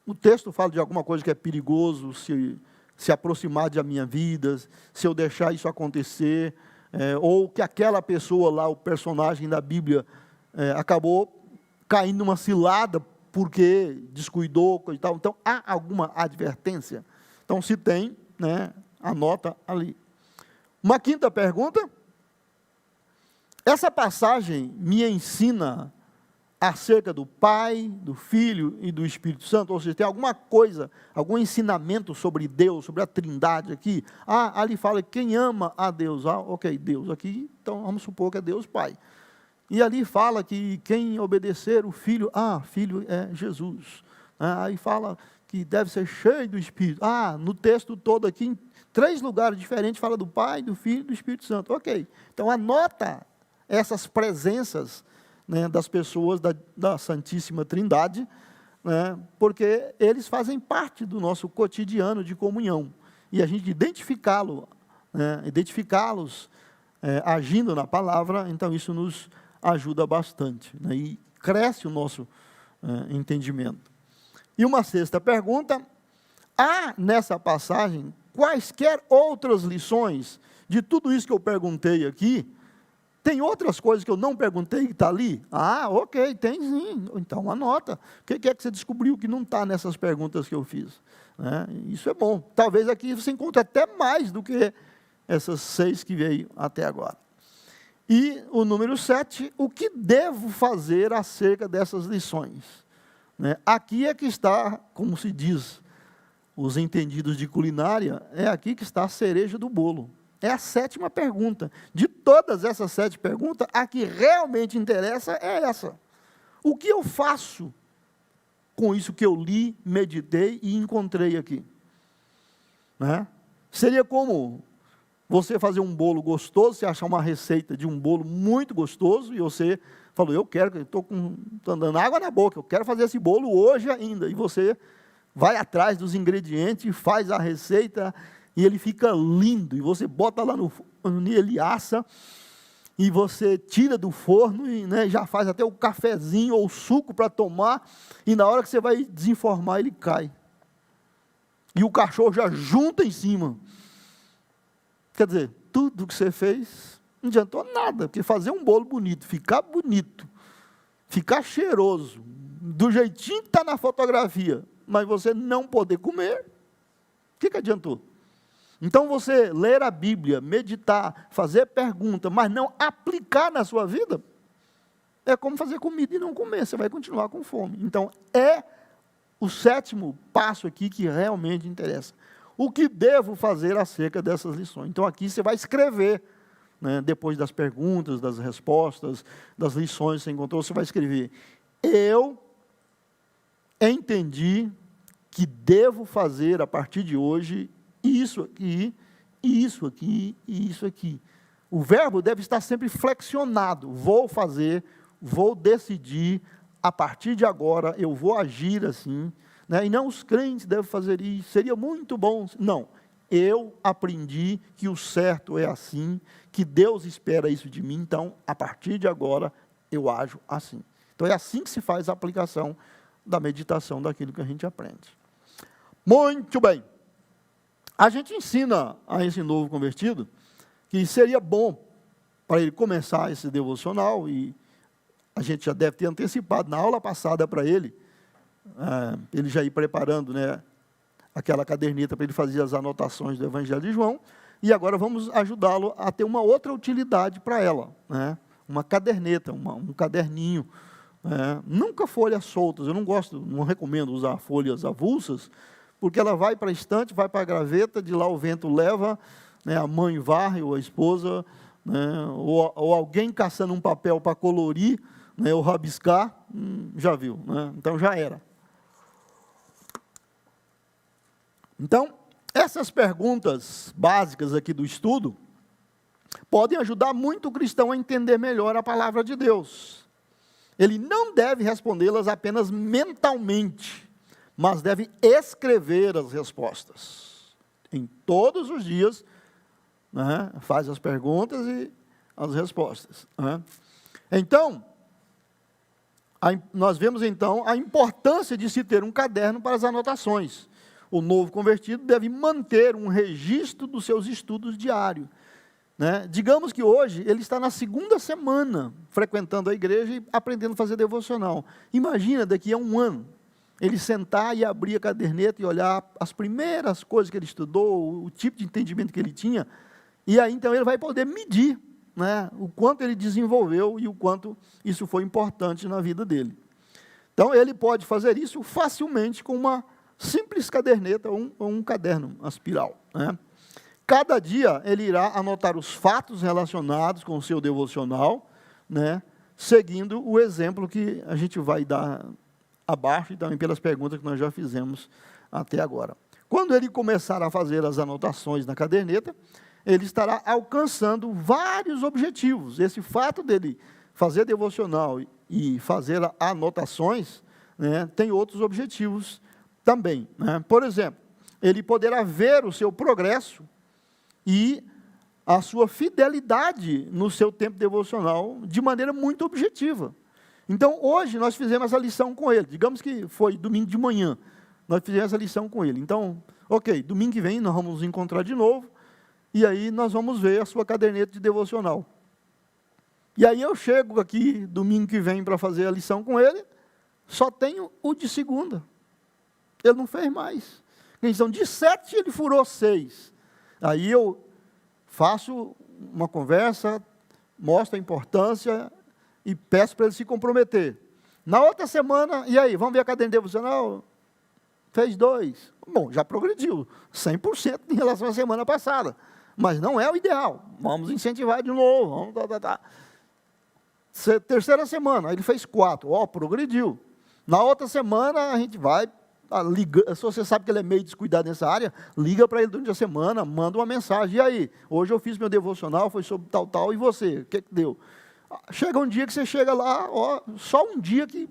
O texto fala de alguma coisa que é perigoso, se aproximar da minha vida, se eu deixar isso acontecer, ou que aquela pessoa lá, o personagem da Bíblia, acabou caindo numa cilada porque descuidou, coisa e tal. Então, há alguma advertência? Então, se tem, né, anota ali. Uma quinta pergunta. Essa passagem me ensina acerca do Pai, do Filho e do Espírito Santo? Ou seja, tem alguma coisa, algum ensinamento sobre Deus, sobre a Trindade aqui? Ali fala que quem ama a Deus. Ok, Deus aqui, então vamos supor que é Deus Pai. E ali fala que quem obedecer o Filho, Filho é Jesus. Aí fala que deve ser cheio do Espírito. No texto todo aqui, em 3 lugares diferentes, fala do Pai, do Filho e do Espírito Santo. Ok, então anota essas presenças, né, das pessoas da Santíssima Trindade, né, porque eles fazem parte do nosso cotidiano de comunhão. E a gente identificá-los agindo na palavra, então isso nos ajuda bastante, né, e cresce o nosso entendimento. E uma sexta pergunta: há nessa passagem quaisquer outras lições de tudo isso que eu perguntei aqui? Tem outras coisas que eu não perguntei que está ali? Ok, tem sim. Então anota. O que é que você descobriu que não está nessas perguntas que eu fiz? Isso é bom. Talvez aqui você encontre até mais do que essas 6 que veio até agora. E o número 7, o que devo fazer acerca dessas lições? Aqui é que está, como se diz, os entendidos de culinária, é aqui que está a cereja do bolo. É a 7ª pergunta. De todas essas 7 perguntas, a que realmente interessa é essa. O que eu faço com isso que eu li, meditei e encontrei aqui? Seria como você fazer um bolo gostoso, você achar uma receita de um bolo muito gostoso, e você falou, eu estou dando água na boca, eu quero fazer esse bolo hoje ainda. E você vai atrás dos ingredientes, faz a receita, e ele fica lindo, e você bota lá no forno, ele assa, e você tira do forno, e já faz até o cafezinho ou o suco para tomar, e na hora que você vai desenformar, ele cai. E o cachorro já junta em cima. Quer dizer, tudo que você fez não adiantou nada, porque fazer um bolo bonito, ficar cheiroso, do jeitinho que está na fotografia, mas você não poder comer, o que adiantou? Então, você ler a Bíblia, meditar, fazer pergunta, mas não aplicar na sua vida, é como fazer comida e não comer, você vai continuar com fome. Então, é o 7º passo aqui que realmente interessa. O que devo fazer acerca dessas lições? Então, aqui você vai escrever, depois das perguntas, das respostas, das lições que você encontrou, você vai escrever: eu entendi que devo fazer a partir de hoje isso aqui, isso aqui e isso aqui. O verbo deve estar sempre flexionado. Vou fazer, vou decidir, a partir de agora eu vou agir assim. E não os crentes devem fazer isso, seria muito bom. Não, eu aprendi que o certo é assim, que Deus espera isso de mim, então, a partir de agora, eu ajo assim. Então, é assim que se faz a aplicação da meditação daquilo que a gente aprende. Muito bem. A gente ensina a esse novo convertido que seria bom para ele começar esse devocional, e a gente já deve ter antecipado na aula passada para ele já ir preparando, aquela caderneta para ele fazer as anotações do Evangelho de João, e agora vamos ajudá-lo a ter uma outra utilidade para ela, uma caderneta, um caderninho, nunca folhas soltas. Eu não recomendo usar folhas avulsas, porque ela vai para a estante, vai para a gaveta, de lá o vento leva, a mãe varre, ou a esposa, ou alguém caçando um papel para colorir, ou rabiscar, já viu, então já era. Então, essas perguntas básicas aqui do estudo podem ajudar muito o cristão a entender melhor a palavra de Deus. Ele não deve respondê-las apenas mentalmente, mas deve escrever as respostas. Em todos os dias, faz as perguntas e as respostas. Então, nós vemos então a importância de se ter um caderno para as anotações. O novo convertido deve manter um registro dos seus estudos diários. né? Digamos que hoje ele está na segunda semana frequentando a igreja e aprendendo a fazer devocional. Imagina daqui a um ano, ele sentar e abrir a caderneta e olhar as primeiras coisas que ele estudou, o tipo de entendimento que ele tinha, e aí então ele vai poder medir, né, o quanto ele desenvolveu e o quanto isso foi importante na vida dele. Então ele pode fazer isso facilmente com uma simples caderneta ou um caderno, uma espiral, né? Cada dia ele irá anotar os fatos relacionados com o seu devocional, né, seguindo o exemplo que a gente vai dar abaixo e também pelas perguntas que nós já fizemos até agora. Quando ele começar a fazer as anotações na caderneta, ele estará alcançando vários objetivos. Esse fato dele fazer devocional e fazer anotações, né, tem outros objetivos também, né? Por exemplo, ele poderá ver o seu progresso e a sua fidelidade no seu tempo devocional de maneira muito objetiva. Então, hoje nós fizemos essa lição com ele. Digamos que foi domingo de manhã, nós fizemos essa lição com ele. Então, ok, domingo que vem nós vamos nos encontrar de novo, e aí nós vamos ver a sua caderneta de devocional. E aí eu chego aqui domingo que vem para fazer a lição com ele, só tenho o de segunda. Ele não fez mais. Então, de 7 ele furou 6. Aí eu faço uma conversa, mostro a importância e peço para ele se comprometer. Na outra semana, e aí, vamos ver a caderneta devocional? Fez 2. Bom, já progrediu 100% em relação à semana passada. Mas não é o ideal. Vamos incentivar de novo. Terceira semana, ele fez 4. Progrediu. Na outra semana, a gente vai, se você sabe que ele é meio descuidado nessa área, liga para ele durante a semana, manda uma mensagem. E aí, hoje eu fiz meu devocional, foi sobre tal, e você? O que deu? Chega um dia que você chega lá, só um dia que,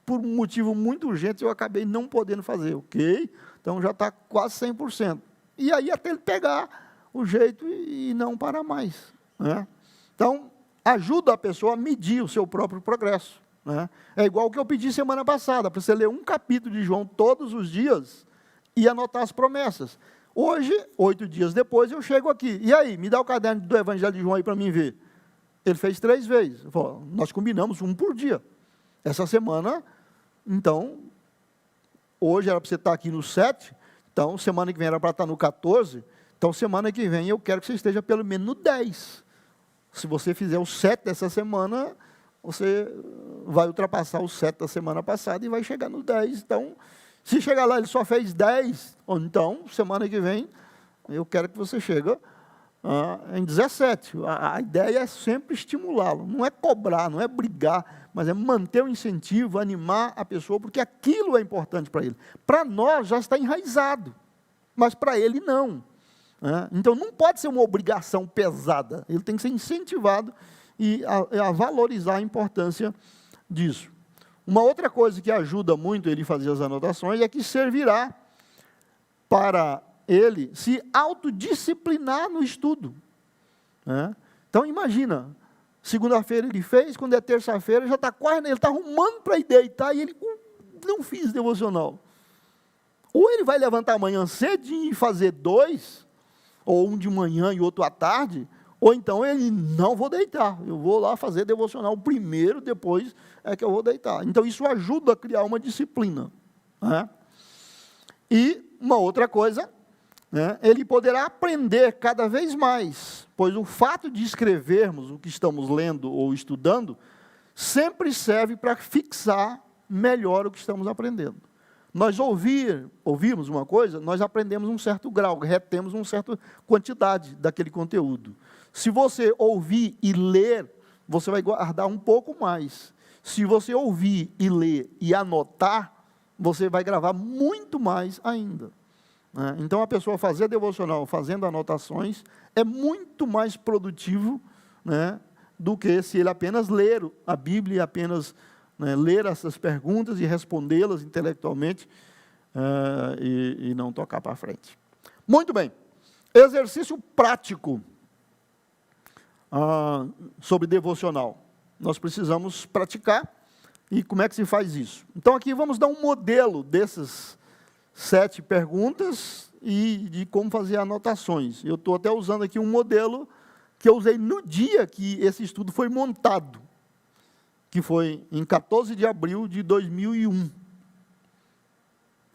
por um motivo muito urgente, eu acabei não podendo fazer, ok? Então já está quase 100%. E aí até ele pegar o jeito e não parar mais, né? Então, ajuda a pessoa a medir o seu próprio progresso, né? É igual o que eu pedi semana passada, para você ler um capítulo de João todos os dias e anotar as promessas. Hoje, 8 dias depois, eu chego aqui. E aí, me dá o caderno do Evangelho de João aí para mim ver. Ele fez 3 vezes. Nós combinamos 1 por dia. Essa semana, então, hoje era para você estar aqui no 7, então semana que vem era para estar no 14, então semana que vem eu quero que você esteja pelo menos no 10. Se você fizer o 7 dessa semana, você vai ultrapassar o 7 da semana passada e vai chegar no 10. Então, se chegar lá ele só fez 10, ou então, semana que vem, eu quero que você chegue em 17. A ideia é sempre estimulá-lo, não é cobrar, não é brigar, mas é manter o incentivo, animar a pessoa, porque aquilo é importante para ele. Para nós já está enraizado, mas para ele não. Então não pode ser uma obrigação pesada, ele tem que ser incentivado e a valorizar a importância disso. Uma outra coisa que ajuda muito ele a fazer as anotações é que servirá para ele se autodisciplinar no estudo, né? Então imagina, segunda-feira ele fez, quando é terça-feira já está quase, ele está arrumando para ir deitar e ele não fiz devocional. Ou ele vai levantar amanhã cedinho e fazer 2, ou um de manhã e outro à tarde, ou então ele, não vou deitar, eu vou lá fazer devocional primeiro, depois é que eu vou deitar. Então isso ajuda a criar uma disciplina, né? E uma outra coisa, né, ele poderá aprender cada vez mais, pois o fato de escrevermos o que estamos lendo ou estudando, sempre serve para fixar melhor o que estamos aprendendo. Nós ouvirmos uma coisa, nós aprendemos um certo grau, retemos uma certa quantidade daquele conteúdo. Se você ouvir e ler, você vai guardar um pouco mais. Se você ouvir e ler e anotar, você vai gravar muito mais ainda, né? Então, a pessoa fazer devocional, fazendo anotações, é muito mais produtivo, né, do que se ele apenas ler a Bíblia, apenas, né, ler essas perguntas e respondê-las intelectualmente e não tocar para frente. Muito bem. Exercício prático sobre devocional. Nós precisamos praticar. E como é que se faz isso? Então, aqui vamos dar um modelo dessas 7 perguntas e de como fazer anotações. Eu estou até usando aqui um modelo que eu usei no dia que esse estudo foi montado, que foi em 14 de abril de 2001.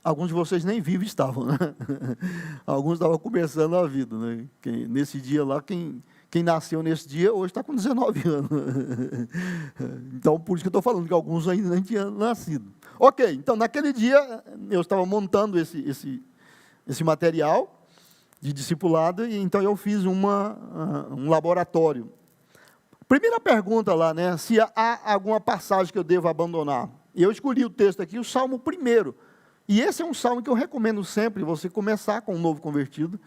Alguns de vocês nem vivos estavam, né? Alguns estavam começando a vida, né? Nesse dia lá, quem nasceu nesse dia, hoje está com 19 anos. Então, por isso que eu estou falando que alguns ainda nem tinham nascido. Ok, então, naquele dia, eu estava montando esse material de discipulado, e então eu fiz um laboratório. Primeira pergunta lá, né? Se há alguma passagem que eu devo abandonar. Eu escolhi o texto aqui, o Salmo 1. E esse é um salmo que eu recomendo sempre você começar com um novo convertido,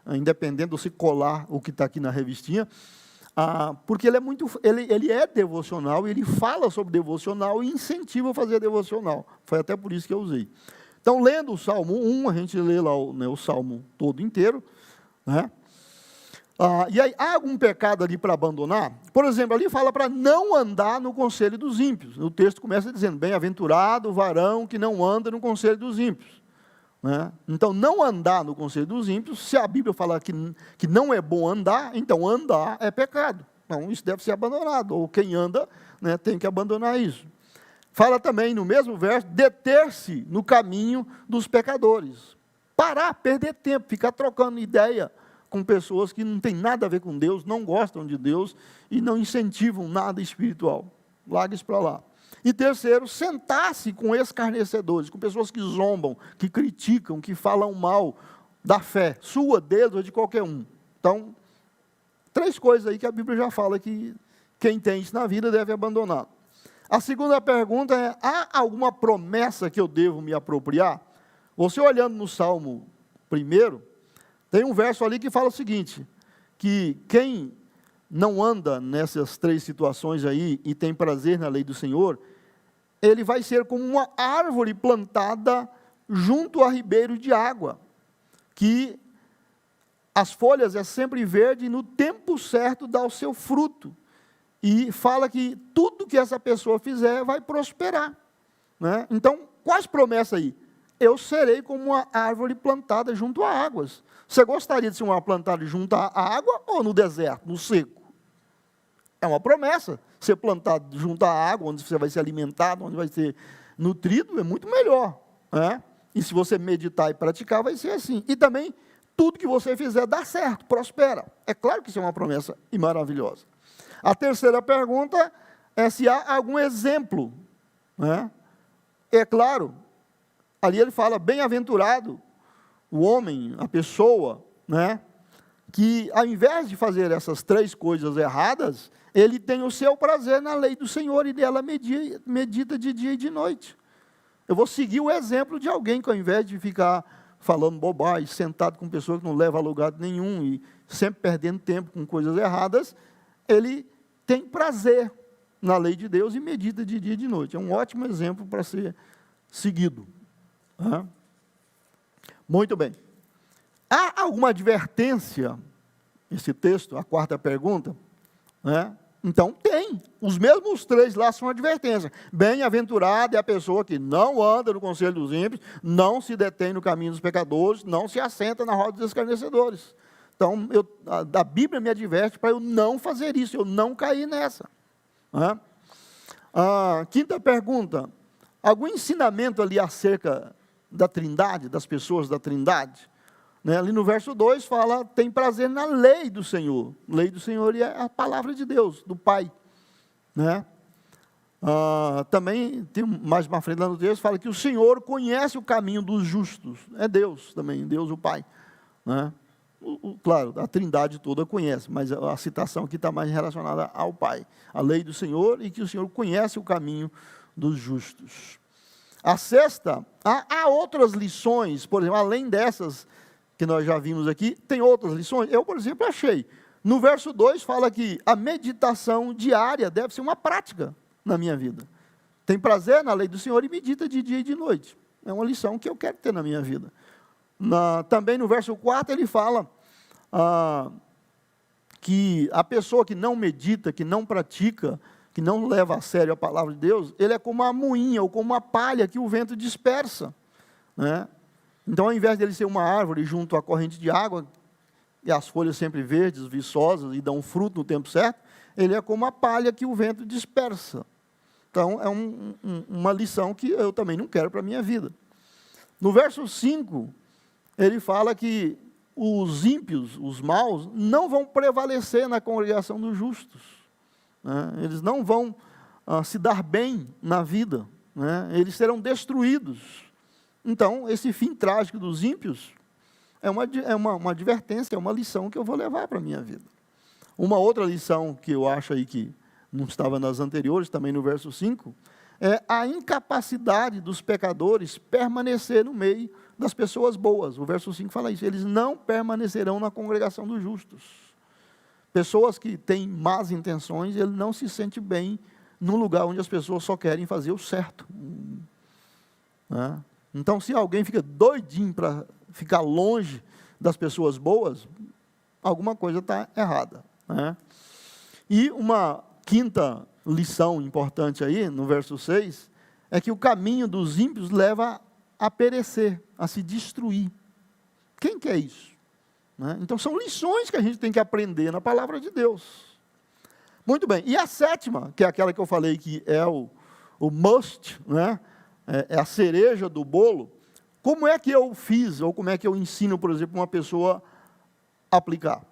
independente de você colar o que está aqui na revistinha, porque ele é devocional, ele fala sobre devocional e incentiva a fazer devocional. Foi até por isso que eu usei. Então, lendo o Salmo 1, a gente lê lá o Salmo todo inteiro, né? E aí, há algum pecado ali para abandonar? Por exemplo, ali fala para não andar no conselho dos ímpios. O texto começa dizendo, bem-aventurado o varão que não anda no conselho dos ímpios. Né? Então, não andar no conselho dos ímpios, se a Bíblia falar que não é bom andar, então andar é pecado. Então, isso deve ser abandonado, ou quem anda, né, tem que abandonar isso. Fala também, no mesmo verso, deter-se no caminho dos pecadores. Parar, perder tempo, ficar trocando ideia com pessoas que não têm nada a ver com Deus, não gostam de Deus e não incentivam nada espiritual. Larga isso para lá. E terceiro, sentar-se com escarnecedores, com pessoas que zombam, que criticam, que falam mal da fé, sua, deles ou de qualquer um. Então, 3 coisas aí que a Bíblia já fala que quem tem isso na vida deve abandonar. A segunda pergunta é, há alguma promessa que eu devo me apropriar? Você olhando no Salmo 1, tem um verso ali que fala o seguinte, que quem não anda nessas 3 situações aí e tem prazer na lei do Senhor, ele vai ser como uma árvore plantada junto a ribeiro de água, que as folhas é sempre verde e no tempo certo dá o seu fruto. E fala que tudo que essa pessoa fizer vai prosperar. Né? Então, quais promessas aí? Eu serei como uma árvore plantada junto a águas. Você gostaria de ser uma plantada junto à água ou no deserto, no seco? É uma promessa. Ser plantado junto à água, onde você vai ser alimentado, onde vai ser nutrido, é muito melhor. Né? E se você meditar e praticar, vai ser assim. E também, tudo que você fizer dá certo, prospera. É claro que isso é uma promessa e maravilhosa. A terceira pergunta é se há algum exemplo. Né? É claro, ali ele fala, bem-aventurado o homem, a pessoa, né, que ao invés de fazer essas 3 coisas erradas, ele tem o seu prazer na lei do Senhor e dela medita de dia e de noite. Eu vou seguir o exemplo de alguém que ao invés de ficar falando bobagem, sentado com pessoas que não levam a lugar nenhum e sempre perdendo tempo com coisas erradas, ele tem prazer na lei de Deus e medita de dia e de noite. É um ótimo exemplo para ser seguido. Muito bem. Há alguma advertência, esse texto, a 4ª pergunta? Né? Então, tem. Os mesmos 3 lá são advertências. Bem-aventurada é a pessoa que não anda no conselho dos ímpios, não se detém no caminho dos pecadores, não se assenta na roda dos escarnecedores. Então, a Bíblia me adverte para eu não fazer isso, eu não cair nessa. Né? A 5ª pergunta. Algum ensinamento ali acerca da Trindade, das pessoas da Trindade? Né? Ali no verso 2 fala, tem prazer na lei do Senhor. Lei do Senhor é a palavra de Deus, do Pai. Né? Também, tem mais para frente lá no texto, fala que o Senhor conhece o caminho dos justos. É Deus também, Deus o Pai. Né? Claro, a Trindade toda conhece, mas a citação aqui está mais relacionada ao Pai. A lei do Senhor e que o Senhor conhece o caminho dos justos. A 6ª, há outras lições, por exemplo, além dessas que nós já vimos aqui, tem outras lições. Eu, por exemplo, achei. No verso 2 fala que a meditação diária deve ser uma prática na minha vida. Tem prazer na lei do Senhor e medita de dia e de noite. É uma lição que eu quero ter na minha vida. Também no verso 4 ele fala que a pessoa que não medita, que não pratica, que não leva a sério a palavra de Deus, ele é como uma moinha ou como uma palha que o vento dispersa. Né? Então, ao invés de ele ser uma árvore junto à corrente de água, e as folhas sempre verdes, viçosas, e dão fruto no tempo certo, ele é como a palha que o vento dispersa. Então, é uma lição que eu também não quero para a minha vida. No verso 5, ele fala que os ímpios, os maus, não vão prevalecer na congregação dos justos. Né? Eles não vão se dar bem na vida. Né? Eles serão destruídos. Então, esse fim trágico dos ímpios é uma advertência, é uma lição que eu vou levar para a minha vida. Uma outra lição que eu acho aí que não estava nas anteriores, também no verso 5, é a incapacidade dos pecadores permanecer no meio das pessoas boas. O verso 5 fala isso, eles não permanecerão na congregação dos justos. Pessoas que têm más intenções, ele não se sente bem num lugar onde as pessoas só querem fazer o certo. Né? Então, se alguém fica doidinho para ficar longe das pessoas boas, alguma coisa está errada. Né? E uma quinta lição importante aí, no verso 6, é que o caminho dos ímpios leva a perecer, a se destruir. Quem quer isso? Né? Então, são lições que a gente tem que aprender na palavra de Deus. Muito bem. E a sétima, que é aquela que eu falei que é o must, né? É a cereja do bolo. Como é que eu fiz, ou como é que eu ensino, por exemplo, uma pessoa a aplicar?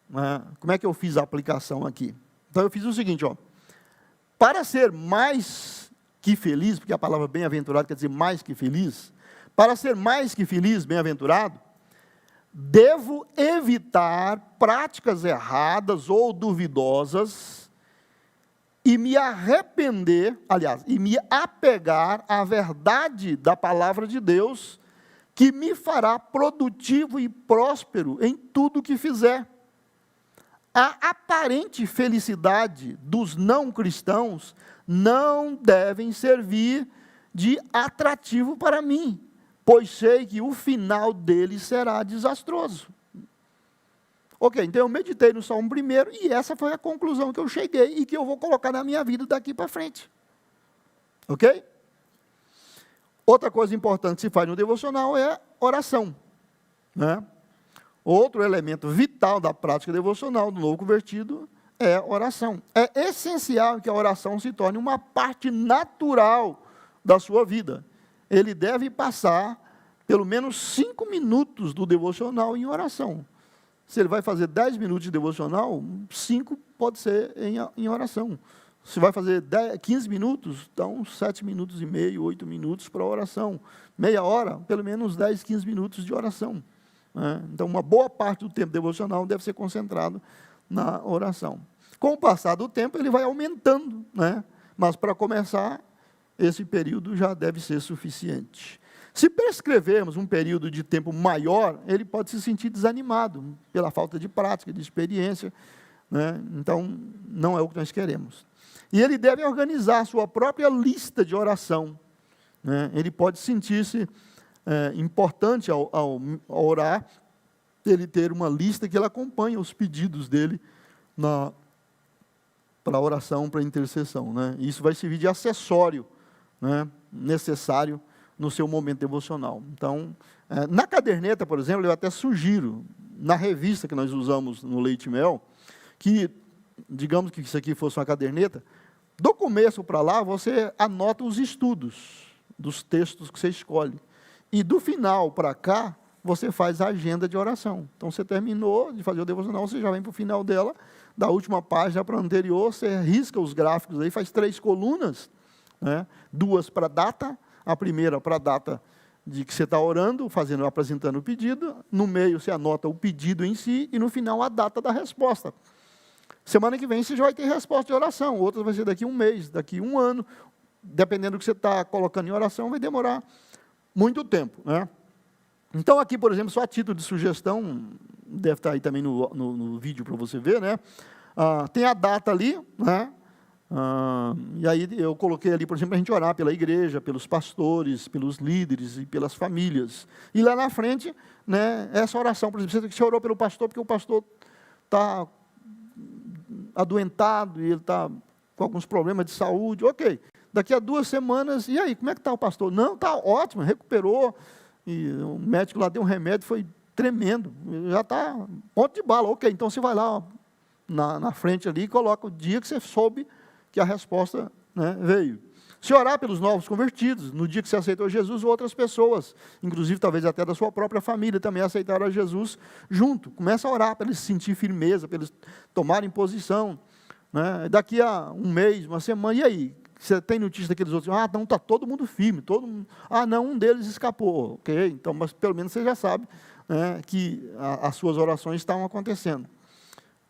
Né? Como é que eu fiz a aplicação aqui? Então, eu fiz o seguinte, ó. Para ser mais que feliz, porque a palavra bem-aventurado quer dizer mais que feliz, para ser mais que feliz, bem-aventurado, devo evitar práticas erradas ou duvidosas e me arrepender, aliás, e me apegar à verdade da palavra de Deus, que me fará produtivo e próspero em tudo que fizer. A aparente felicidade dos não cristãos não devem servir de atrativo para mim, pois sei que o final deles será desastroso. Ok, então eu meditei no Salmo 1 e essa foi a conclusão que eu cheguei e que eu vou colocar na minha vida daqui para frente. Ok? Outra coisa importante que se faz no devocional é oração. Né? Outro elemento vital da prática devocional do novo convertido é oração. É essencial que a oração se torne uma parte natural da sua vida. Ele deve passar pelo menos 5 minutos do devocional em oração. Se ele vai fazer 10 minutos de devocional, 5 pode ser em oração. Se vai fazer 15 minutos, então 7 minutos e meio, 8 minutos para oração. Meia hora, pelo menos 10, 15 minutos de oração. Né? Então, uma boa parte do tempo devocional deve ser concentrado na oração. Com o passar do tempo, ele vai aumentando, né? Mas para começar, esse período já deve ser suficiente. Se prescrevermos um período de tempo maior, ele pode se sentir desanimado pela falta de prática, de experiência, né? Então, não é o que nós queremos. E ele deve organizar a sua própria lista de oração. Né? Ele pode sentir-se importante ao orar, ele ter uma lista que ele acompanha os pedidos dele para a oração, para a intercessão. Né? Isso vai servir de acessório, né, necessário no seu momento devocional. Então, na caderneta, por exemplo, eu até sugiro, na revista que nós usamos no Leite e Mel, que, digamos que isso aqui fosse uma caderneta, do começo para lá, você anota os estudos dos textos que você escolhe. E do final para cá, você faz a agenda de oração. Então, você terminou de fazer o devocional, você já vem para o final dela, da última página para a anterior, você risca os gráficos aí, faz 3 colunas, né? 2 para a data, a primeira para a data de que você está orando, apresentando o pedido, no meio você anota o pedido em si, e no final a data da resposta. Semana que vem você já vai ter resposta de oração, outras vai ser daqui 1 mês, daqui 1 ano, dependendo do que você está colocando em oração, vai demorar muito tempo. Né? Então aqui, por exemplo, só a título de sugestão, deve estar aí também no vídeo para você ver, né? Tem a data ali, né? E aí eu coloquei ali, por exemplo, a gente orar pela igreja, pelos pastores, pelos líderes e pelas famílias. E lá na frente, né, essa oração, por exemplo, você orou pelo pastor porque o pastor está adoentado e ele está com alguns problemas de saúde. Ok, daqui a 2 semanas, e aí, como é que está o pastor? Não, está ótimo, recuperou, e o médico lá deu um remédio, foi tremendo, já está ponto de bala. Ok, então você vai lá na frente ali e coloca o dia que você soube que a resposta, né, veio. Se orar pelos novos convertidos, no dia que você aceitou Jesus, outras pessoas, inclusive talvez até da sua própria família, também aceitaram a Jesus junto. Começa a orar para eles sentir firmeza, para eles tomarem posição. Né? Daqui a um mês, uma semana, e aí? Você tem notícia daqueles outros? Ah, não, está todo mundo firme. Todo mundo... Ah, não, um deles escapou. Ok, então, mas pelo menos você já sabe, né, que as suas orações estão acontecendo.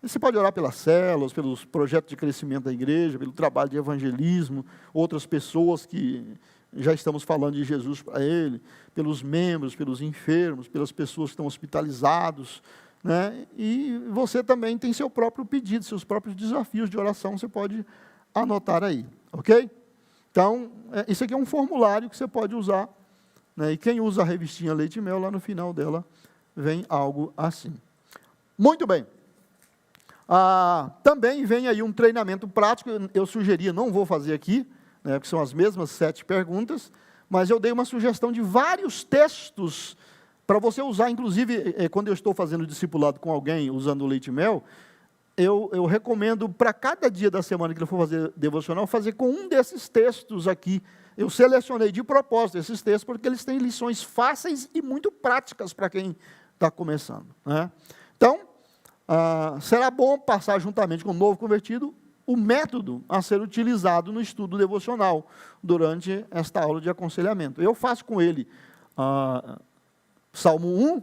Você pode orar pelas células, pelos projetos de crescimento da igreja, pelo trabalho de evangelismo, outras pessoas que já estamos falando de Jesus para ele, pelos membros, pelos enfermos, pelas pessoas que estão hospitalizados, né? E você também tem seu próprio pedido, seus próprios desafios de oração, você pode anotar aí, ok? Então, isso aqui é um formulário que você pode usar, né? E quem usa a revistinha Leite e Mel, lá no final dela, vem algo assim. Muito bem. Também vem aí um treinamento prático, eu sugeria, não vou fazer aqui, né, porque são as mesmas 7 perguntas, mas eu dei uma sugestão de vários textos para você usar, inclusive, quando eu estou fazendo discipulado com alguém usando o Leite e Mel, eu recomendo para cada dia da semana que ele for fazer devocional, fazer com um desses textos aqui. Eu selecionei de propósito esses textos, porque eles têm lições fáceis e muito práticas para quem está começando. Né? Então, será bom passar juntamente com o novo convertido o método a ser utilizado no estudo devocional durante esta aula de aconselhamento. Eu faço com ele Salmo 1,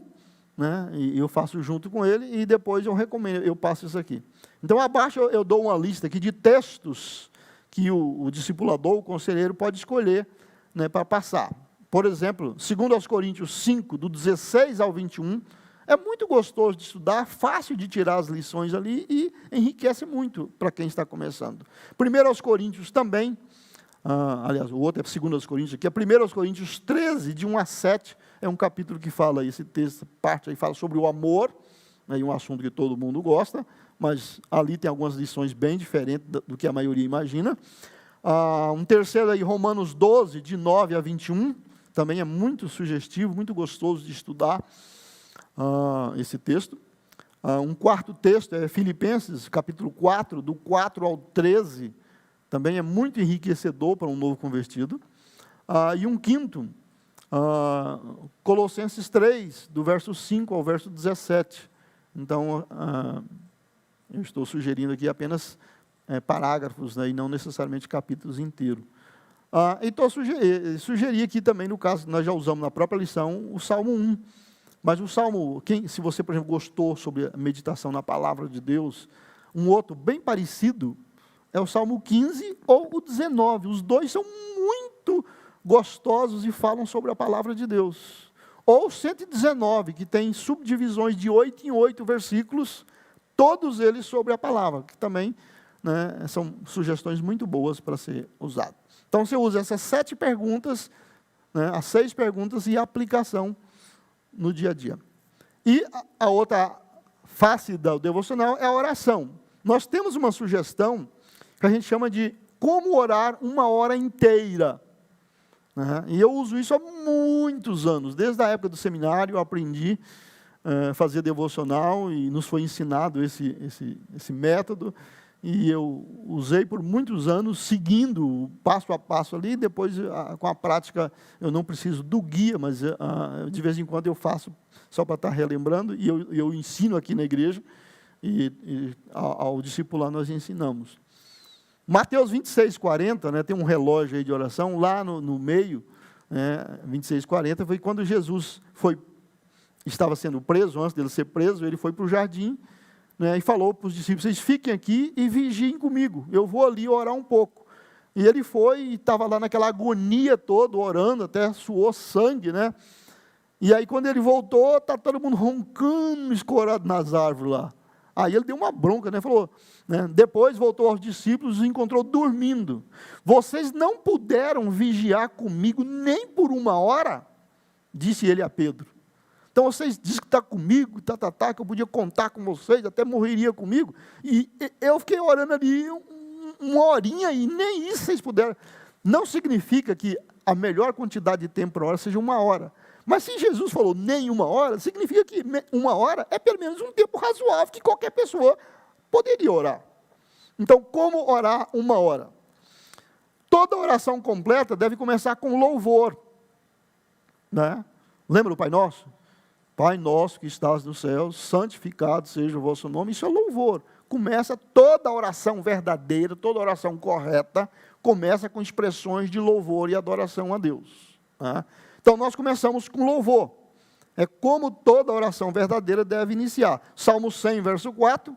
né, e eu faço junto com ele, e depois eu passo isso aqui. Então, abaixo eu dou uma lista aqui de textos que o discipulador, o conselheiro, pode escolher, né, para passar. Por exemplo, 2 Coríntios 5, do 16 ao 21, é muito gostoso de estudar, fácil de tirar as lições ali e enriquece muito para quem está começando. 1 Coríntios também, aliás, o outro é 2 Coríntios aqui, é 1 Coríntios 13, de 1 a 7, é um capítulo que fala, esse texto, parte aí fala sobre o amor, né, um assunto que todo mundo gosta, mas ali tem algumas lições bem diferentes do que a maioria imagina. Um terceiro aí, Romanos 12, de 9 a 21, também é muito sugestivo, muito gostoso de estudar. Esse texto. Um quarto texto é Filipenses, capítulo 4, do 4 ao 13, também é muito enriquecedor para um novo convertido. E um quinto, Colossenses 3, do verso 5 ao verso 17. Então, eu estou sugerindo aqui apenas parágrafos, né, e não necessariamente capítulos inteiros. Então, sugeri aqui também, no caso, nós já usamos na própria lição, o Salmo 1. Mas o Salmo, se você, por exemplo, gostou sobre a meditação na palavra de Deus, um outro bem parecido é o Salmo 15 ou o 19. Os dois são muito gostosos e falam sobre a palavra de Deus. Ou o 119, que tem subdivisões de 8 em 8 versículos, todos eles sobre a palavra, que também, né, são sugestões muito boas para ser usado. Então, você usa essas 7 perguntas, né, as 6 perguntas e a aplicação no dia a dia. E a outra face do devocional é a oração. Nós temos uma sugestão que a gente chama de como orar 1 hora inteira. E eu uso isso há muitos anos. Desde a época do seminário eu aprendi a fazer devocional e nos foi ensinado esse método. E eu usei por muitos anos, seguindo passo a passo ali. Depois, com a prática, eu não preciso do guia, mas de vez em quando eu faço só para estar relembrando. E eu ensino aqui na igreja, e ao discipular nós ensinamos. Mateus 26, 40, né, tem um relógio aí de oração, lá no meio, 26, 40, foi quando Jesus estava sendo preso, antes dele ser preso, ele foi para o jardim, né, e falou para os discípulos: vocês fiquem aqui e vigiem comigo, eu vou ali orar um pouco. E ele foi e estava lá naquela agonia toda, orando, até suou sangue, né? E aí quando ele voltou, está todo mundo roncando, escorado nas árvores lá. Aí ele deu uma bronca, né? Falou, né? Depois voltou aos discípulos e os encontrou dormindo. Vocês não puderam vigiar comigo nem por 1 hora? Disse ele a Pedro. Então vocês dizem que está comigo, que eu podia contar com vocês, até morreria comigo. E eu fiquei orando ali 1 horinha e nem isso vocês puderam. Não significa que a melhor quantidade de tempo por hora seja 1 hora. Mas se Jesus falou nem 1 hora, significa que 1 hora é pelo menos um tempo razoável que qualquer pessoa poderia orar. Então, como orar 1 hora? Toda oração completa deve começar com louvor, né? Lembra do Pai Nosso? Pai nosso que estás nos céus, santificado seja o vosso nome. Isso é louvor. Começa toda oração verdadeira, toda oração correta, começa com expressões de louvor e adoração a Deus, né? Então, nós começamos com louvor. É como toda oração verdadeira deve iniciar. Salmo 100, verso 4.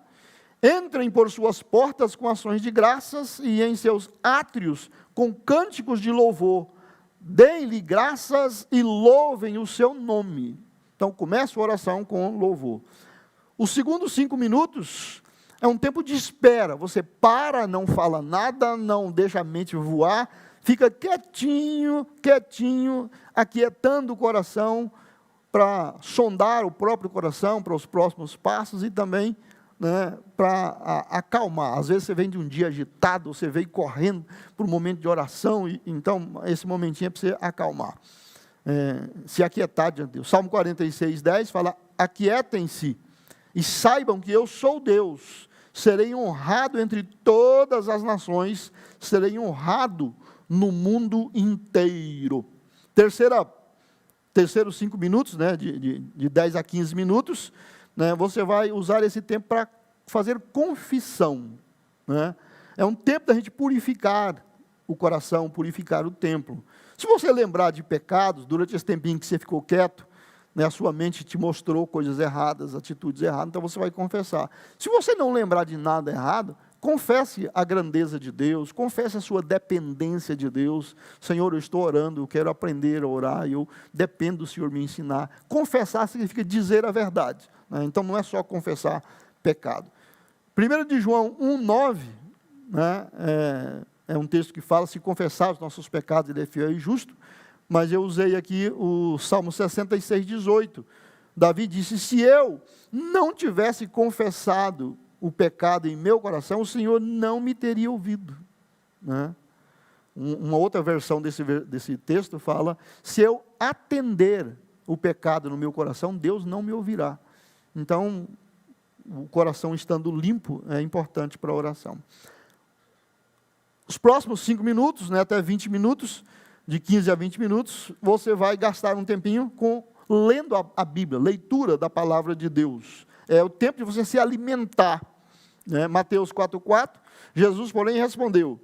Entrem por suas portas com ações de graças e em seus átrios com cânticos de louvor. Deem-lhe graças e louvem o seu nome. Então, começa a oração com louvor. Os segundos 5 minutos é um tempo de espera. Você para, não fala nada, não deixa a mente voar, fica quietinho, aquietando o coração para sondar o próprio coração para os próximos passos e também, né, para acalmar. Às vezes você vem de um dia agitado, você vem correndo para um momento de oração, e então esse momentinho é para você acalmar. Se aquietar diante de Deus. Salmo 46, 10 fala: aquietem-se e saibam que eu sou Deus, serei honrado entre todas as nações, serei honrado no mundo inteiro. Terceiros 5 minutos, né, de 10 a 15 minutos, né, você vai usar esse tempo para fazer confissão, né? É um tempo da gente purificar o coração, purificar o templo. Se você lembrar de pecados, durante esse tempinho que você ficou quieto, né, a sua mente te mostrou coisas erradas, atitudes erradas, então você vai confessar. Se você não lembrar de nada errado, confesse a grandeza de Deus, confesse a sua dependência de Deus. Senhor, eu estou orando, eu quero aprender a orar, eu dependo do Senhor me ensinar. Confessar significa dizer a verdade, né? Então não é só confessar pecado. 1 de João 1,9, né, é um texto que fala: se confessar os nossos pecados, Ele é fiel e justo. Mas eu usei aqui o Salmo 66, 18. Davi disse: se eu não tivesse confessado o pecado em meu coração, o Senhor não me teria ouvido, né? Uma outra versão desse texto fala: se eu atender o pecado no meu coração, Deus não me ouvirá. Então, o coração estando limpo é importante para a oração. Os próximos 5 minutos, né, até 20 minutos, de 15 a 20 minutos, você vai gastar um tempinho lendo a Bíblia, leitura da palavra de Deus. É o tempo de você se alimentar, né? Mateus 4,4, Jesus, porém, respondeu: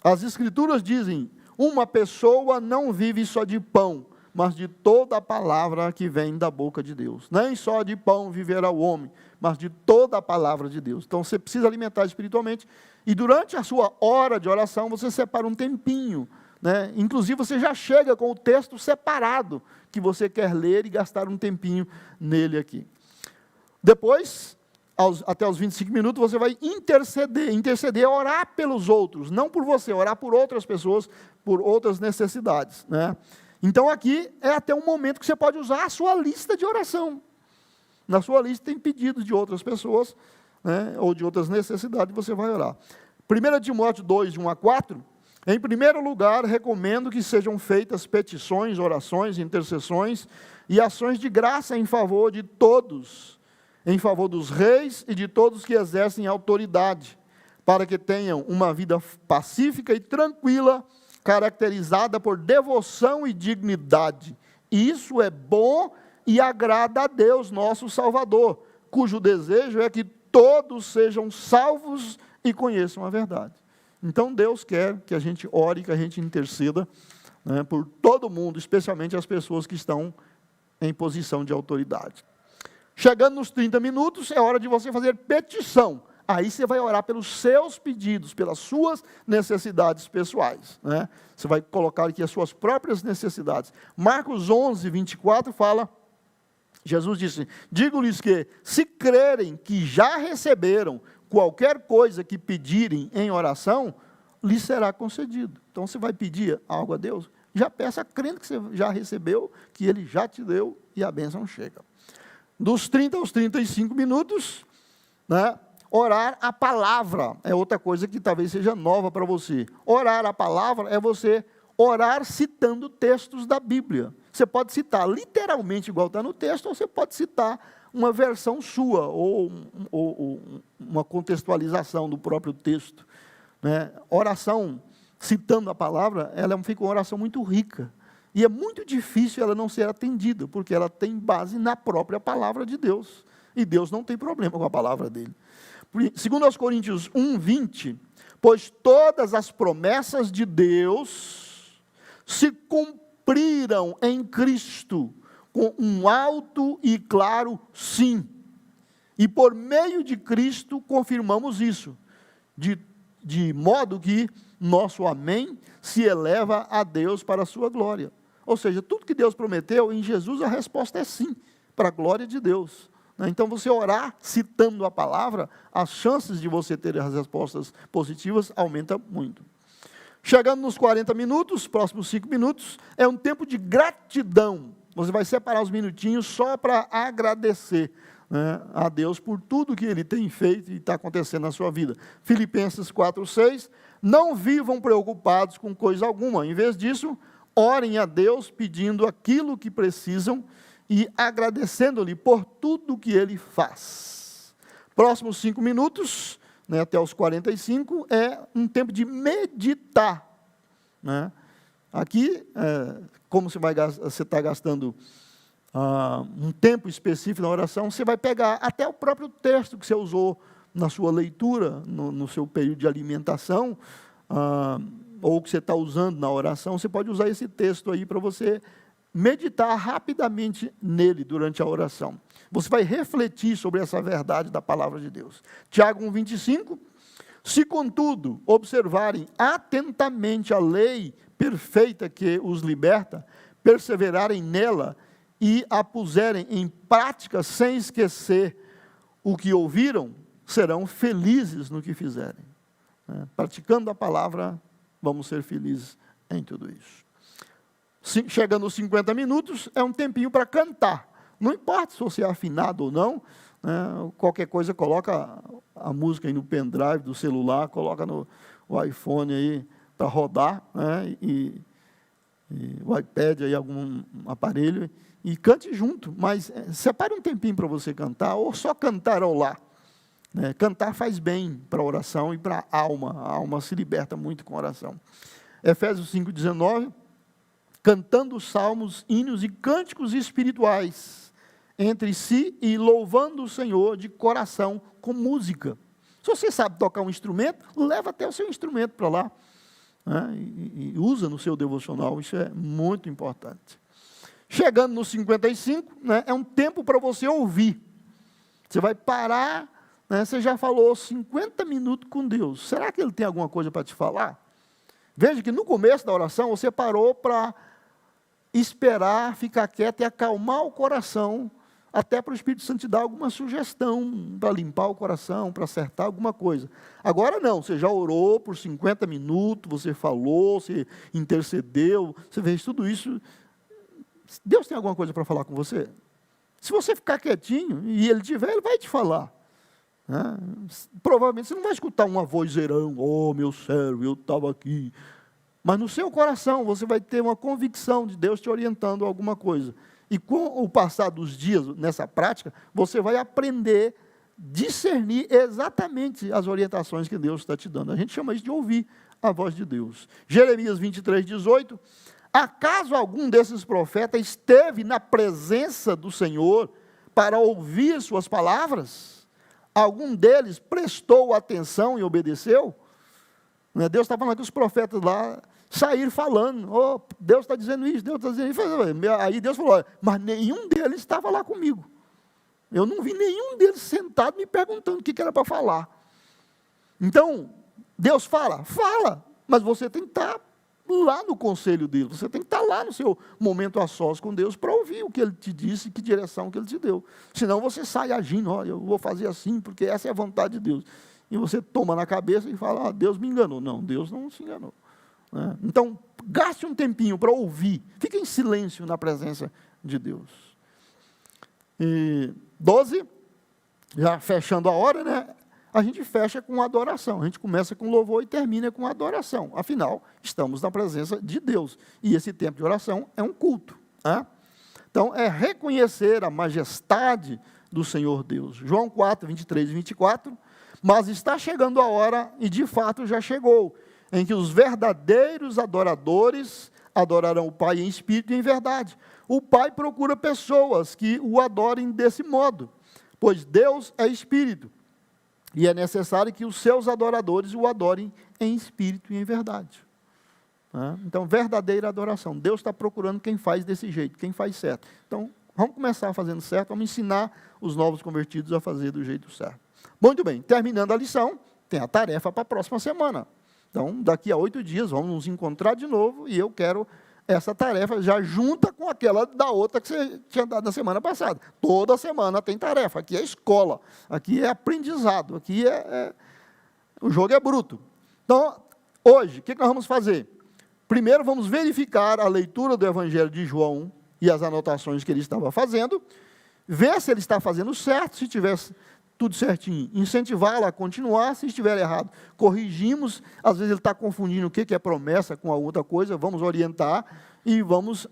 as Escrituras dizem, uma pessoa não vive só de pão, mas de toda a palavra que vem da boca de Deus. Nem só de pão viverá o homem, mas de toda a palavra de Deus. Então, você precisa alimentar espiritualmente, e durante a sua hora de oração, você separa um tempinho, né? Inclusive, você já chega com o texto separado, que você quer ler e gastar um tempinho nele aqui. Depois, até os 25 minutos, você vai interceder. Interceder é orar pelos outros, não por você, orar por outras pessoas, por outras necessidades, né? Então, aqui é até um momento que você pode usar a sua lista de oração. Na sua lista tem pedidos de outras pessoas, né, ou de outras necessidades, você vai orar. 1 Timóteo 2, de 1 a 4, em primeiro lugar, recomendo que sejam feitas petições, orações, intercessões e ações de graça em favor de todos, em favor dos reis e de todos que exercem autoridade, para que tenham uma vida pacífica e tranquila, caracterizada por devoção e dignidade. Isso é bom e agrada a Deus, nosso Salvador, cujo desejo é que todos sejam salvos e conheçam a verdade. Então, Deus quer que a gente ore, que a gente interceda, né, por todo mundo, especialmente as pessoas que estão em posição de autoridade. Chegando nos 30 minutos, é hora de você fazer petição. Aí você vai orar pelos seus pedidos, pelas suas necessidades pessoais, né? Você vai colocar aqui as suas próprias necessidades. Marcos 11, 24 fala, Jesus disse: digo-lhes que, se crerem que já receberam qualquer coisa que pedirem em oração, lhes será concedido. Então, você vai pedir algo a Deus, já peça crendo que você já recebeu, que Ele já te deu e a bênção chega. Dos 30 aos 35 minutos, né, orar a palavra é outra coisa que talvez seja nova para você. Orar a palavra é você orar citando textos da Bíblia. Você pode citar literalmente igual está no texto, ou você pode citar uma versão sua, ou uma contextualização do próprio texto. Né? Oração citando a palavra, ela fica uma oração muito rica. E é muito difícil ela não ser atendida, porque ela tem base na própria palavra de Deus. E Deus não tem problema com a palavra dele. Segundo aos Coríntios 1:20, pois todas as promessas de Deus se cumpriram em Cristo, com um alto e claro sim. E por meio de Cristo confirmamos isso, de modo que nosso amém se eleva a Deus para a sua glória. Ou seja, tudo que Deus prometeu, em Jesus a resposta é sim, para a glória de Deus. Então, você orar citando a palavra, as chances de você ter as respostas positivas aumentam muito. Chegando nos 40 minutos, próximos 5 minutos, é um tempo de gratidão. Você vai separar os minutinhos só para agradecer, né, a Deus por tudo que Ele tem feito e está acontecendo na sua vida. Filipenses 4:6, não vivam preocupados com coisa alguma. Em vez disso, orem a Deus pedindo aquilo que precisam e agradecendo-lhe por tudo que Ele faz. Próximos 5 minutos, né, até os 45, é um tempo de meditar. Né? Aqui, como você está gastando um tempo específico na oração, você vai pegar até o próprio texto que você usou na sua leitura, no seu período de alimentação, ou que você está usando na oração, você pode usar esse texto aí para você meditar rapidamente nele durante a oração. Você vai refletir sobre essa verdade da palavra de Deus. Tiago 1:25, se contudo observarem atentamente a lei perfeita que os liberta, perseverarem nela e a puserem em prática sem esquecer o que ouviram, serão felizes no que fizerem. Praticando a palavra, vamos ser felizes em tudo isso. Chegando aos 50 minutos, é um tempinho para cantar. Não importa se você é afinado ou não, né, qualquer coisa, coloca a música aí no pendrive do celular, coloca no iPhone aí para rodar, né, e o iPad, aí, algum aparelho, e cante junto, mas separe um tempinho para você cantar, ou só cantar ao lar. Cantar faz bem para a oração e para a alma se liberta muito com a oração. Efésios 5:19, cantando salmos, hinos e cânticos espirituais entre si e louvando o Senhor de coração com música. Se você sabe tocar um instrumento, leva até o seu instrumento para lá, né, e usa no seu devocional, isso é muito importante. Chegando nos 55, né, é um tempo para você ouvir. Você vai parar, né, você já falou 50 minutos com Deus. Será que Ele tem alguma coisa para te falar? Veja que no começo da oração, você parou para esperar, ficar quieto e acalmar o coração, até para o Espírito Santo te dar alguma sugestão, para limpar o coração, para acertar alguma coisa. Agora não, você já orou por 50 minutos, você falou, você intercedeu, você fez tudo isso. Deus tem alguma coisa para falar com você? Se você ficar quietinho e Ele tiver, Ele vai te falar. Né? Provavelmente você não vai escutar uma vozeirão, oh meu servo, eu estava aqui. Mas no seu coração você vai ter uma convicção de Deus te orientando a alguma coisa. E com o passar dos dias nessa prática, você vai aprender a discernir exatamente as orientações que Deus está te dando. A gente chama isso de ouvir a voz de Deus. Jeremias 23:18, acaso algum desses profetas esteve na presença do Senhor para ouvir suas palavras? Algum deles prestou atenção e obedeceu? Deus está falando que os profetas lá saíram falando, oh, Deus está dizendo isso, Deus está dizendo isso. Aí Deus falou, mas nenhum deles estava lá comigo. Eu não vi nenhum deles sentado me perguntando o que era para falar. Então, Deus fala, mas você tem que estar lá no conselho dele, você tem que estar lá no seu momento a sós com Deus para ouvir o que Ele te disse, que direção que Ele te deu. Senão você sai agindo, olha, eu vou fazer assim, porque essa é a vontade de Deus. E você toma na cabeça e fala, Deus me enganou. Não, Deus não se enganou. Né? Então, gaste um tempinho para ouvir. Fique em silêncio na presença de Deus. E 12, já fechando a hora, né? a gente fecha com adoração. A gente começa com louvor e termina com adoração. Afinal, estamos na presença de Deus. E esse tempo de oração é um culto. Né? Então, é reconhecer a majestade do Senhor Deus. João 4, 23 e 24. Mas está chegando a hora, e de fato já chegou, em que os verdadeiros adoradores adorarão o Pai em espírito e em verdade. O Pai procura pessoas que o adorem desse modo, pois Deus é espírito, e é necessário que os seus adoradores o adorem em espírito e em verdade. Então, verdadeira adoração. Deus está procurando quem faz desse jeito, quem faz certo. Então, vamos começar fazendo certo, vamos ensinar os novos convertidos a fazer do jeito certo. Muito bem, terminando a lição, tem a tarefa para a próxima semana. Então, daqui a 8 dias, vamos nos encontrar de novo, e eu quero essa tarefa já junta com aquela da outra que você tinha dado na semana passada. Toda semana tem tarefa, aqui é escola, aqui é aprendizado, aqui o jogo é bruto. Então, hoje, o que nós vamos fazer? Primeiro, vamos verificar a leitura do Evangelho de João e as anotações que ele estava fazendo, ver se ele está fazendo certo, se tivesse tudo certinho, incentivá-lo a continuar, se estiver errado, corrigimos, às vezes ele está confundindo o que é promessa com a outra coisa, vamos orientar e vamos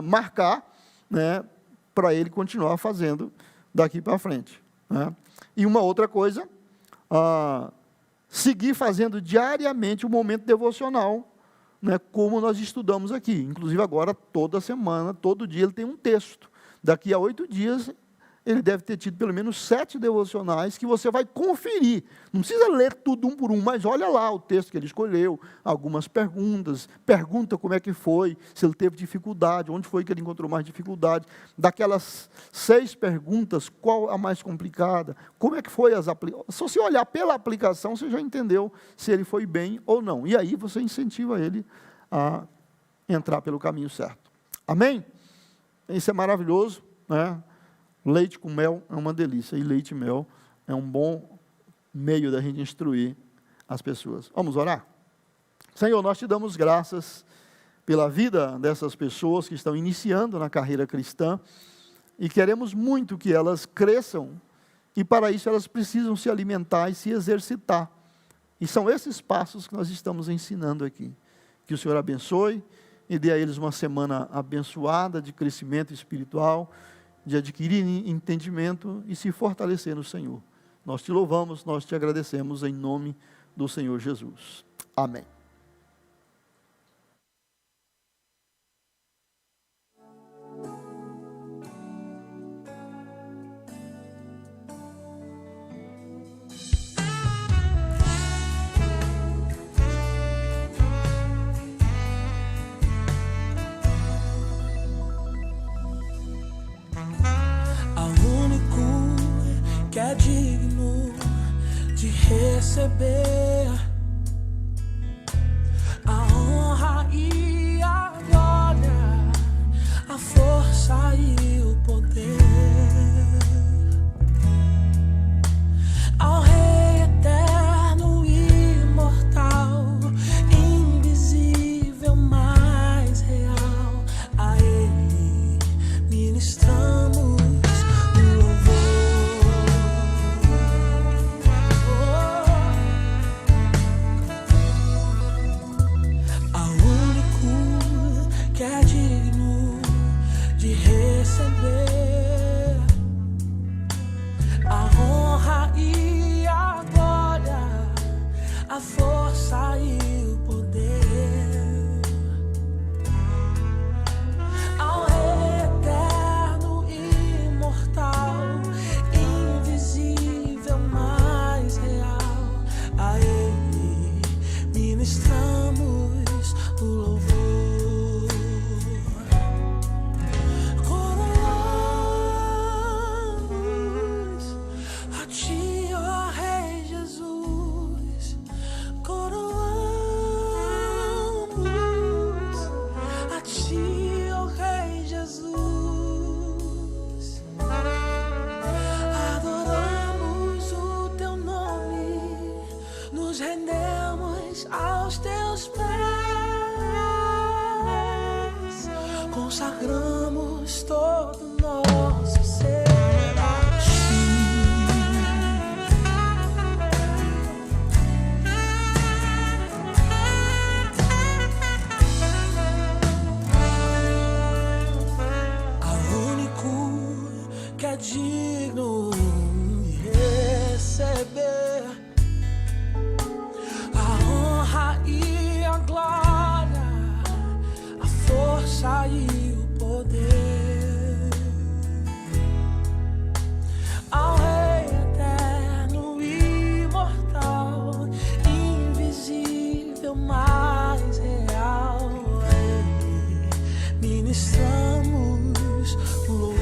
marcar, né, para ele continuar fazendo daqui para frente. Né? E uma outra coisa, seguir fazendo diariamente o momento devocional, né, como nós estudamos aqui, inclusive agora toda semana, todo dia ele tem um texto, daqui a 8 dias, ele deve ter tido pelo menos 7 devocionais que você vai conferir. Não precisa ler tudo um por um, mas olha lá o texto que ele escolheu, algumas perguntas, pergunta como é que foi, se ele teve dificuldade, onde foi que ele encontrou mais dificuldade. Daquelas 6 perguntas, qual a mais complicada? Como é que foi as aplicações? Se você olhar pela aplicação, você já entendeu se ele foi bem ou não. E aí você incentiva ele a entrar pelo caminho certo. Amém? Isso é maravilhoso, né? Leite com mel é uma delícia, e leite e mel é um bom meio da gente instruir as pessoas. Vamos orar? Senhor, nós te damos graças pela vida dessas pessoas que estão iniciando na carreira cristã, e queremos muito que elas cresçam, e para isso elas precisam se alimentar e se exercitar. E são esses passos que nós estamos ensinando aqui. Que o Senhor abençoe e dê a eles uma semana abençoada de crescimento espiritual, de adquirir entendimento e se fortalecer no Senhor. Nós te louvamos, nós te agradecemos em nome do Senhor Jesus. Amém. É digno de receber a honra e a glória, a força e o poder ao Rei eterno e imortal, invisível, mais real. A Ele ministramos a honra e a glória, a força e o poder ao Rei eterno e imortal, invisível, mais real. A Ele ministramos o louvor. Consagramos todo nosso ser a Ti. glória e o poder ao Rei eterno e imortal, invisível, mais real. A Ele ministramos o louvor.